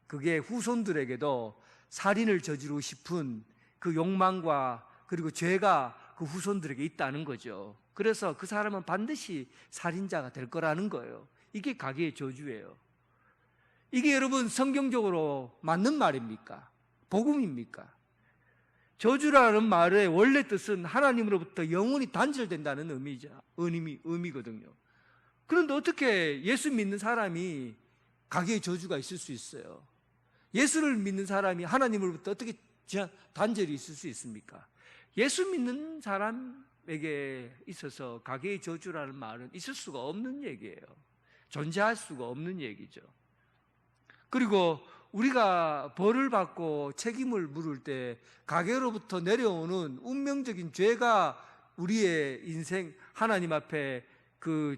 A: 그게 후손들에게도 살인을 저지르고 싶은 그 욕망과 그리고 죄가 그 후손들에게 있다는 거죠. 그래서 그 사람은 반드시 살인자가 될 거라는 거예요. 이게 가계의 저주예요. 이게 여러분 성경적으로 맞는 말입니까? 복음입니까? 저주라는 말의 원래 뜻은 하나님으로부터 영원히 단절된다는 의미거든요. 그런데 어떻게 예수 믿는 사람이 가계의 저주가 있을 수 있어요? 예수를 믿는 사람이 하나님으로부터 어떻게 단절이 있을 수 있습니까? 예수 믿는 사람에게 있어서 가계의 저주라는 말은 있을 수가 없는 얘기예요. 존재할 수가 없는 얘기죠. 그리고 우리가 벌을 받고 책임을 물을 때 가계로부터 내려오는 운명적인 죄가 우리의 인생 하나님 앞에 그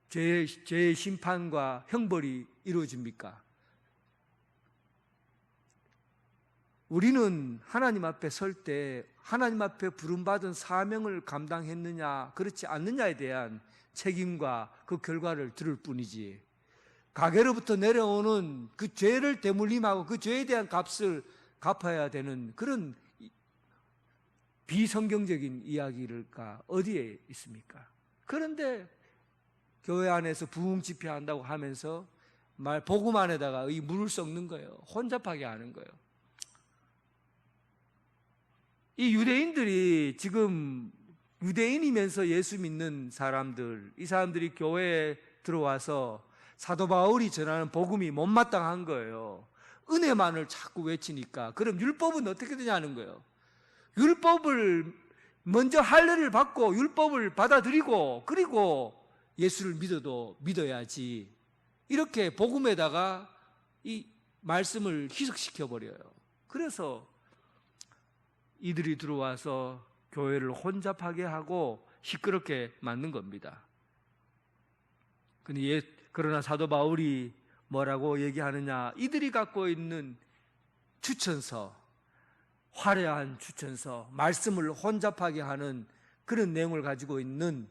A: 죄의 심판과 형벌이 이루어집니까? 우리는 하나님 앞에 설 때 하나님 앞에 부름받은 사명을 감당했느냐 그렇지 않느냐에 대한 책임과 그 결과를 들을 뿐이지, 가계로부터 내려오는 그 죄를 대물림하고 그 죄에 대한 값을 갚아야 되는 그런 비성경적인 이야기가 어디에 있습니까? 그런데 교회 안에서 부흥 집회한다고 하면서 복음 안에다가 이 물을 섞는 거예요. 혼잡하게 하는 거예요. 이 유대인들이 지금 유대인이면서 예수 믿는 사람들, 이 사람들이 교회에 들어와서 사도 바울이 전하는 복음이 못마땅한 거예요. 은혜만을 자꾸 외치니까. 그럼 율법은 어떻게 되냐는 거예요. 율법을 먼저 할례를 받고 율법을 받아들이고 그리고 예수를 믿어야지. 이렇게 복음에다가 이 말씀을 희석시켜 버려요. 그래서 이들이 들어와서 교회를 혼잡하게 하고 시끄럽게 만든 겁니다. 그러나 사도 바울이 뭐라고 얘기하느냐? 이들이 갖고 있는 추천서, 화려한 추천서, 말씀을 혼잡하게 하는 그런 내용을 가지고 있는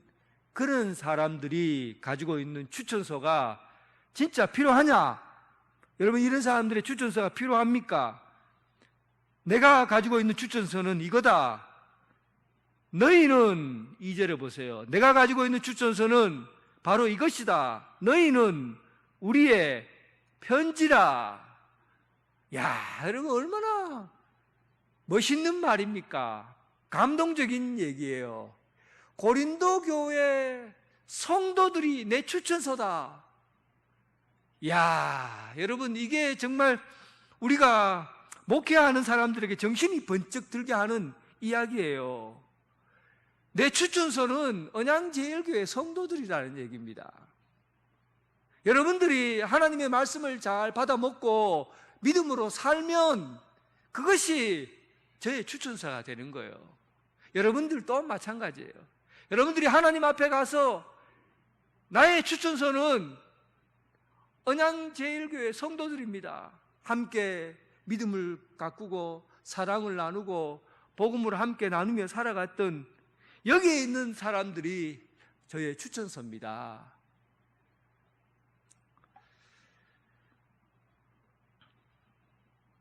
A: 그런 사람들이 가지고 있는 추천서가 진짜 필요하냐? 여러분, 이런 사람들의 추천서가 필요합니까? 내가 가지고 있는 추천서는 이거다. 너희는 2절에 보세요. 내가 가지고 있는 추천서는 바로 이것이다. 너희는 우리의 편지라. 야, 여러분 얼마나 멋있는 말입니까? 감동적인 얘기예요. 고린도 교회 성도들이 내 추천서다. 야, 여러분 이게 정말 우리가 목회하는 사람들에게 정신이 번쩍 들게 하는 이야기예요. 내 추천서는 언양제일교회 성도들이라는 얘기입니다. 여러분들이 하나님의 말씀을 잘 받아먹고 믿음으로 살면 그것이 저의 추천서가 되는 거예요. 여러분들도 마찬가지예요. 여러분들이 하나님 앞에 가서 나의 추천서는 언양제일교회 성도들입니다. 함께 믿음을 가꾸고 사랑을 나누고 복음을 함께 나누며 살아갔던 여기에 있는 사람들이 저의 추천서입니다.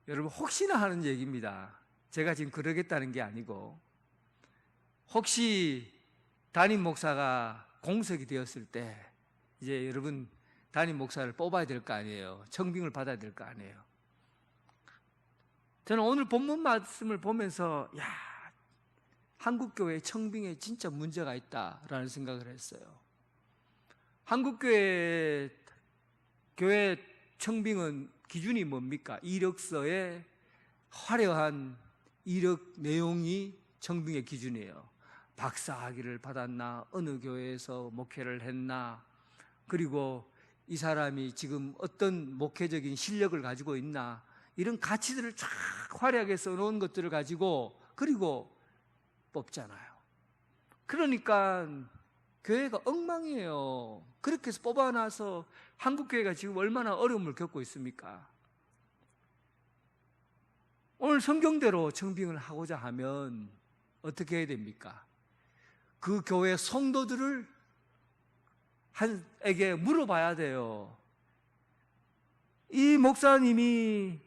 A: 여러분 혹시나 하는 얘기입니다. 제가 지금 그러겠다는 게 아니고, 혹시 담임 목사가 공석이 되었을 때 이제 여러분 담임 목사를 뽑아야 될 거 아니에요. 청빙을 받아야 될 거 아니에요. 저는 오늘 본문 말씀을 보면서 한국교회 청빙에 진짜 문제가 있다라는 생각을 했어요. 한국교회 청빙은 기준이 뭡니까? 이력서에 화려한 이력 내용이 청빙의 기준이에요. 박사학위를 받았나, 어느 교회에서 목회를 했나, 그리고 이 사람이 지금 어떤 목회적인 실력을 가지고 있나, 이런 가치들을 쫙 화려하게 써놓은 것들을 가지고 그리고 뽑잖아요. 그러니까 교회가 엉망이에요. 그렇게 해서 뽑아놔서 한국교회가 지금 얼마나 어려움을 겪고 있습니까? 오늘 성경대로 청빙을 하고자 하면 어떻게 해야 됩니까? 그 교회 성도들을 에게 물어봐야 돼요. 이 목사님이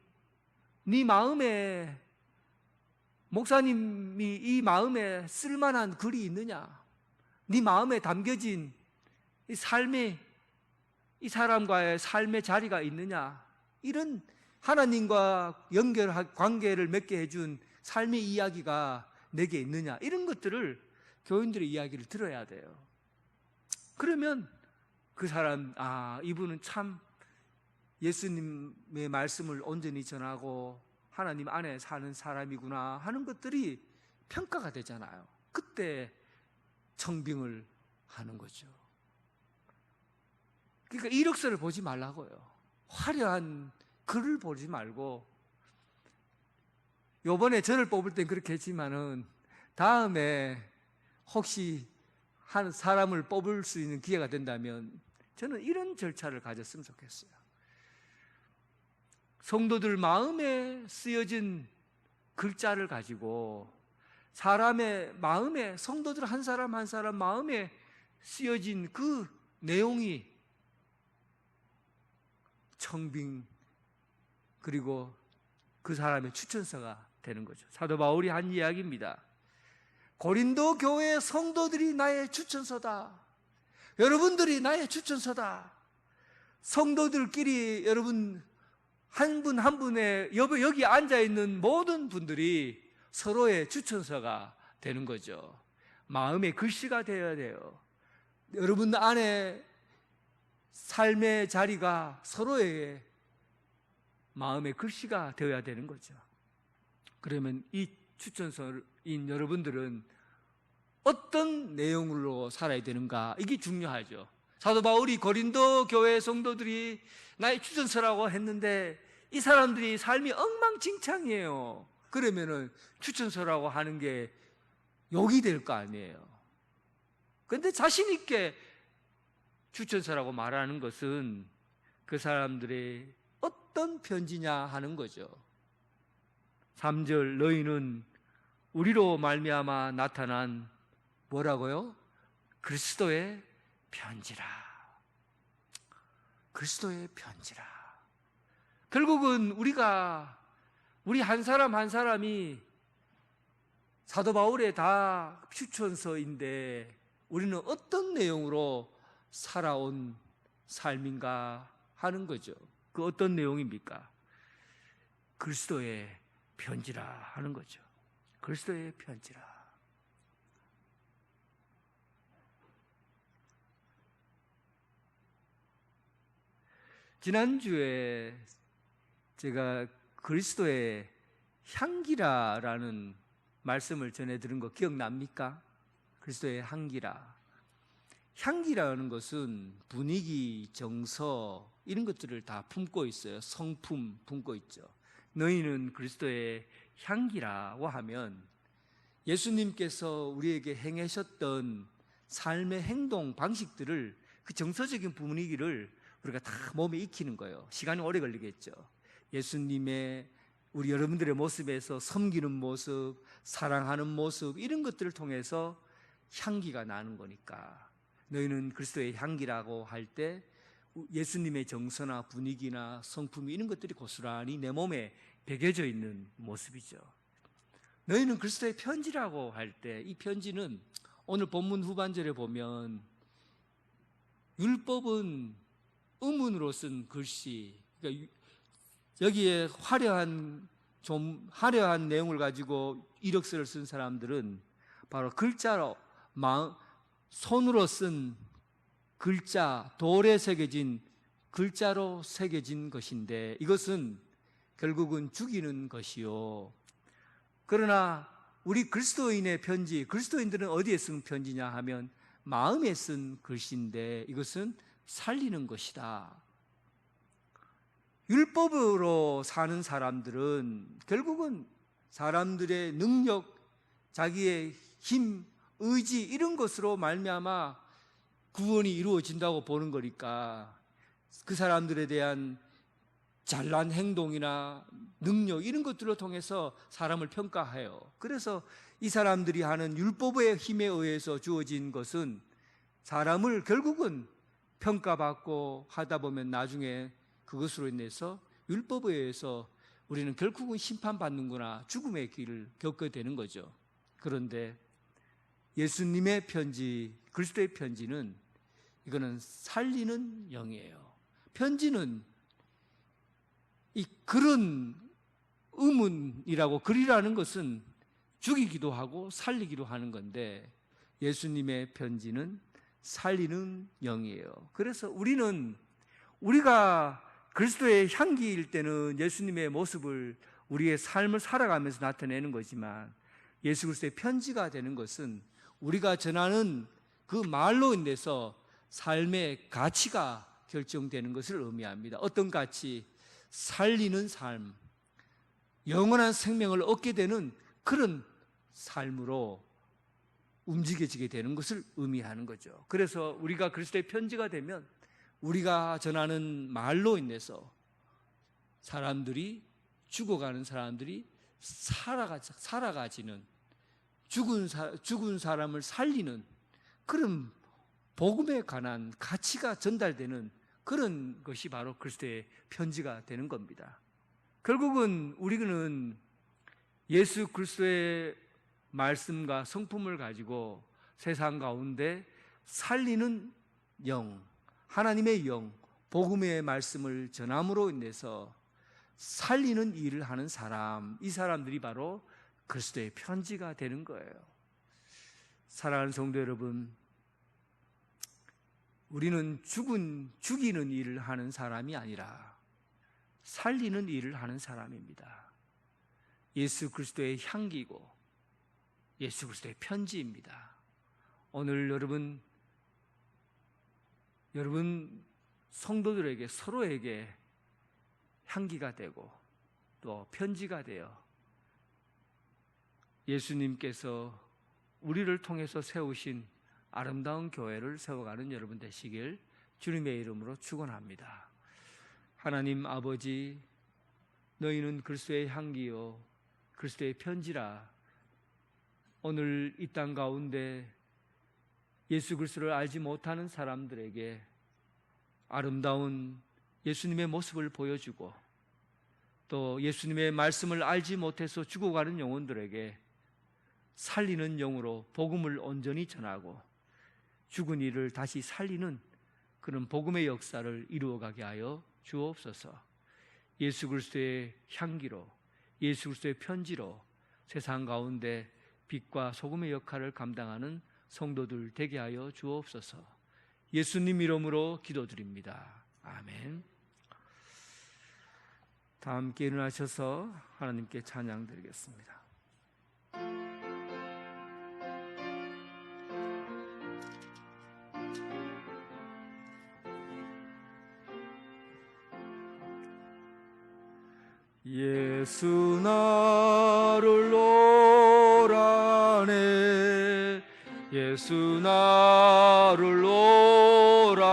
A: 목사님이 이 마음에 쓸만한 글이 있느냐? 네 마음에 담겨진 이 삶의, 이 사람과의 삶의 자리가 있느냐? 이런 하나님과 관계를 맺게 해준 삶의 이야기가 내게 있느냐? 이런 것들을 교인들의 이야기를 들어야 돼요. 그러면 그 사람, 이분은 참 예수님의 말씀을 온전히 전하고 하나님 안에 사는 사람이구나 하는 것들이 평가가 되잖아요. 그때 청빙을 하는 거죠. 그러니까 이력서를 보지 말라고요. 화려한 글을 보지 말고, 요번에 저를 뽑을 땐 그렇게 했지만은 다음에 혹시 한 사람을 뽑을 수 있는 기회가 된다면 저는 이런 절차를 가졌으면 좋겠어요. 성도들 마음에 쓰여진 글자를 가지고 사람의 마음에, 성도들 한 사람 한 사람 마음에 쓰여진 그 내용이 청빙, 그리고 그 사람의 추천서가 되는 거죠. 사도 바울이 한 이야기입니다. 고린도 교회 성도들이 나의 추천서다. 여러분들이 나의 추천서다. 성도들끼리 여러분 한 분 한 분의 여기 앉아있는 모든 분들이 서로의 추천서가 되는 거죠. 마음의 글씨가 되어야 돼요. 여러분 안에 삶의 자리가 서로의 마음의 글씨가 되어야 되는 거죠. 그러면 이 추천서인 여러분들은 어떤 내용으로 살아야 되는가, 이게 중요하죠. 사도 바울이 고린도 교회 성도들이 나의 추천서라고 했는데 이 사람들이 삶이 엉망진창이에요. 그러면은 추천서라고 하는 게 욕이 될 거 아니에요. 그런데 자신 있게 추천서라고 말하는 것은 그 사람들의 어떤 편지냐 하는 거죠. 3절, 너희는 우리로 말미암아 나타난 뭐라고요? 그리스도의 편지라. 그리스도의 편지라. 결국은 우리 한 사람 한 사람이 사도 바울의 다 추천서인데 우리는 어떤 내용으로 살아온 삶인가 하는 거죠. 그 어떤 내용입니까? 그리스도의 편지라 하는 거죠. 그리스도의 편지라. 지난주에 제가 그리스도의 향기라라는 말씀을 전해 들은 거 기억납니까? 그리스도의 향기라. 향기라는 것은 분위기, 정서 이런 것들을 다 품고 있어요. 성품 품고 있죠. 너희는 그리스도의 향기라고 하면 예수님께서 우리에게 행하셨던 삶의 행동 방식들을, 그 정서적인 분위기를 우리가 다 몸에 익히는 거예요. 시간이 오래 걸리겠죠. 예수님의 우리 여러분들의 모습에서 섬기는 모습, 사랑하는 모습 이런 것들을 통해서 향기가 나는 거니까 너희는 그리스도의 향기라고 할 때 예수님의 정서나 분위기나 성품 이런 것들이 고스란히 내 몸에 배겨져 있는 모습이죠. 너희는 그리스도의 편지라고 할 때 이 편지는 오늘 본문 후반절에 보면 율법은 의문으로 쓴 글씨, 그러니까 여기에 화려한 내용을 가지고 이력서를 쓴 사람들은 바로 글자로 손으로 쓴 글자, 돌에 새겨진 글자로 새겨진 것인데 이것은 결국은 죽이는 것이요. 그러나 우리 그리스도인의 편지, 그리스도인들은 어디에 쓴 편지냐 하면 마음에 쓴 글씨인데 이것은 살리는 것이다. 율법으로 사는 사람들은 결국은 사람들의 능력, 자기의 힘, 의지 이런 것으로 말미암아 구원이 이루어진다고 보는 거니까 그 사람들에 대한 잘난 행동이나 능력 이런 것들을 통해서 사람을 평가해요. 그래서 이 사람들이 하는 율법의 힘에 의해서 주어진 것은 사람을 결국은 평가받고 하다 보면 나중에 그것으로 인해서 율법에 의해서 우리는 결국은 심판받는구나, 죽음의 길을 겪게 되는 거죠. 그런데 예수님의 편지, 그리스도의 편지는 이거는 살리는 영이에요. 편지는 이 글은 의문이라고, 글이라는 것은 죽이기도 하고 살리기도 하는 건데 예수님의 편지는 살리는 영이에요. 그래서 우리가 그리스도의 향기일 때는 예수님의 모습을 우리의 삶을 살아가면서 나타내는 거지만 예수 그리스도의 편지가 되는 것은 우리가 전하는 그 말로 인해서 삶의 가치가 결정되는 것을 의미합니다. 어떤 가치? 살리는 삶, 영원한 생명을 얻게 되는 그런 삶으로 움직여지게 되는 것을 의미하는 거죠. 그래서 우리가 그리스도의 편지가 되면 우리가 전하는 말로 인해서 죽어가는 사람들이 살아가지는, 죽은 사람을 살리는 그런 복음에 관한 가치가 전달되는 그런 것이 바로 그리스도의 편지가 되는 겁니다. 결국은 우리는 예수 그리스도의 말씀과 성품을 가지고 세상 가운데 살리는 영, 하나님의 영, 복음의 말씀을 전함으로 인해서 살리는 일을 하는 사람, 이 사람들이 바로 그리스도의 편지가 되는 거예요. 사랑하는 성도 여러분, 우리는 죽이는 일을 하는 사람이 아니라 살리는 일을 하는 사람입니다. 예수 그리스도의 향기고 예수 그리스도의 편지입니다. 오늘 여러분 성도들에게, 서로에게 향기가 되고 또 편지가 되어 예수님께서 우리를 통해서 세우신 아름다운 교회를 세워가는 여러분 되시길 주님의 이름으로 축원합니다. 하나님 아버지, 너희는 그리스도의 향기요 그리스도의 편지라. 오늘 이 땅 가운데 예수 그리스도를 알지 못하는 사람들에게 아름다운 예수님의 모습을 보여주고 또 예수님의 말씀을 알지 못해서 죽어가는 영혼들에게 살리는 영으로 복음을 온전히 전하고 죽은 이를 다시 살리는 그런 복음의 역사를 이루어가게 하여 주옵소서. 예수 그리스도의 향기로, 예수 그리스도의 편지로 세상 가운데 빛과 소금의 역할을 감당하는 성도들 되게 하여 주옵소서. 예수님 이름으로 기도드립니다. 아멘. 다 함께 일어나셔서 하나님께 찬양 드리겠습니다. 예수 나를 오라네, 예수 나를 오라네.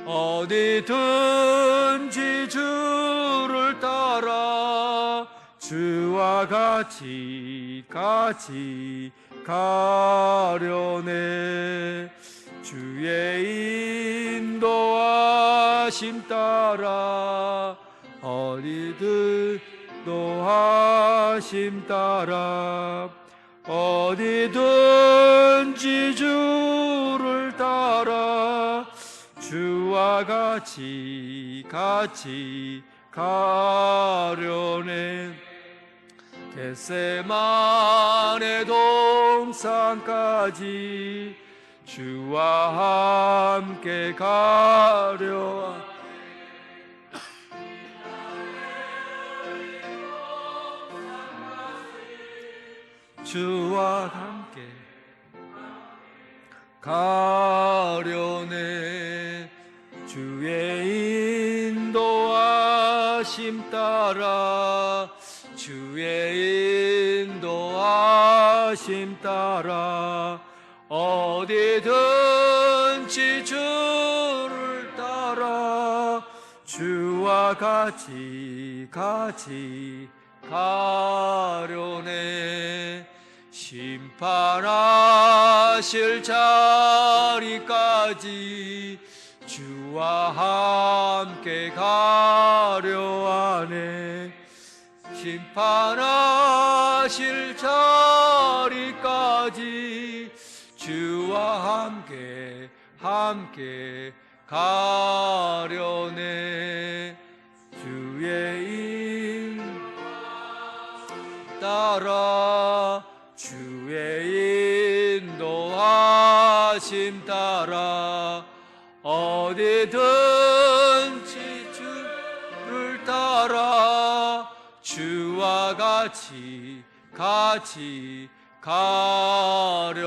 A: 어디든지 주를 따라 주와 같이 가려네. 주의 인도하심 따라 어디든 노하심 따라 어디든지 주를 따라 주와 같이 가려네. 겟세마네 동산까지 주와 함께 가려. 주와 함께 가려네. 주의 인도하심 따라 주의 인도하심 따라 어디 어디든지 주를 따라 주와 같이 가려네. 심판하실 자리까지 주와 함께 가려 하네. 심판하실 자리까지 주와 함께 가려네. 주의 인 따라 주의 인도하심 따라 어디든지 주를 따라 주와 같이 가려네.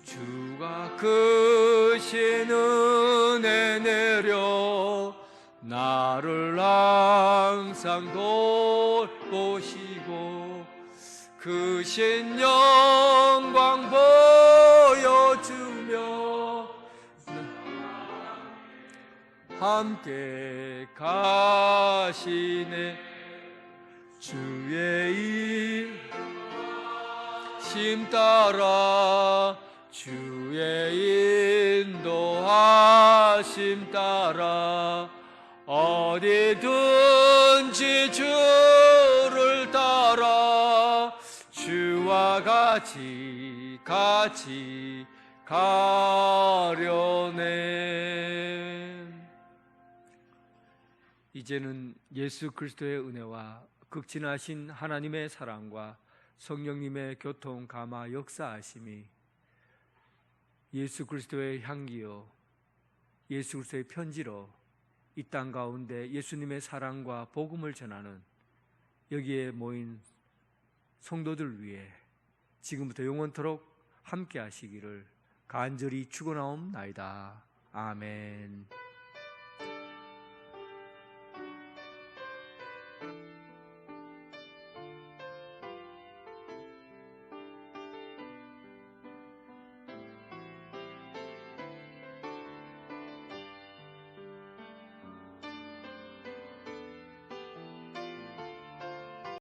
A: 주가 크신 은혜 내려 나를 항상 돌보시고 크신 영광 보여주며 함께 가시네. 주의 인심 따라 주의 인도하심 따라 어디든지 주를 따라 주와 같이 가려네. 이제는 예수 그리스도의 은혜와 극진하신 하나님의 사랑과 성령님의 교통 감화 역사하심이 예수 그리스도의 향기요 예수 그리스도의 편지로 이 땅 가운데 예수님의 사랑과 복음을 전하는 여기에 모인 성도들 위해 지금부터 영원토록 함께 하시기를 간절히 축원하옵나이다. 아멘.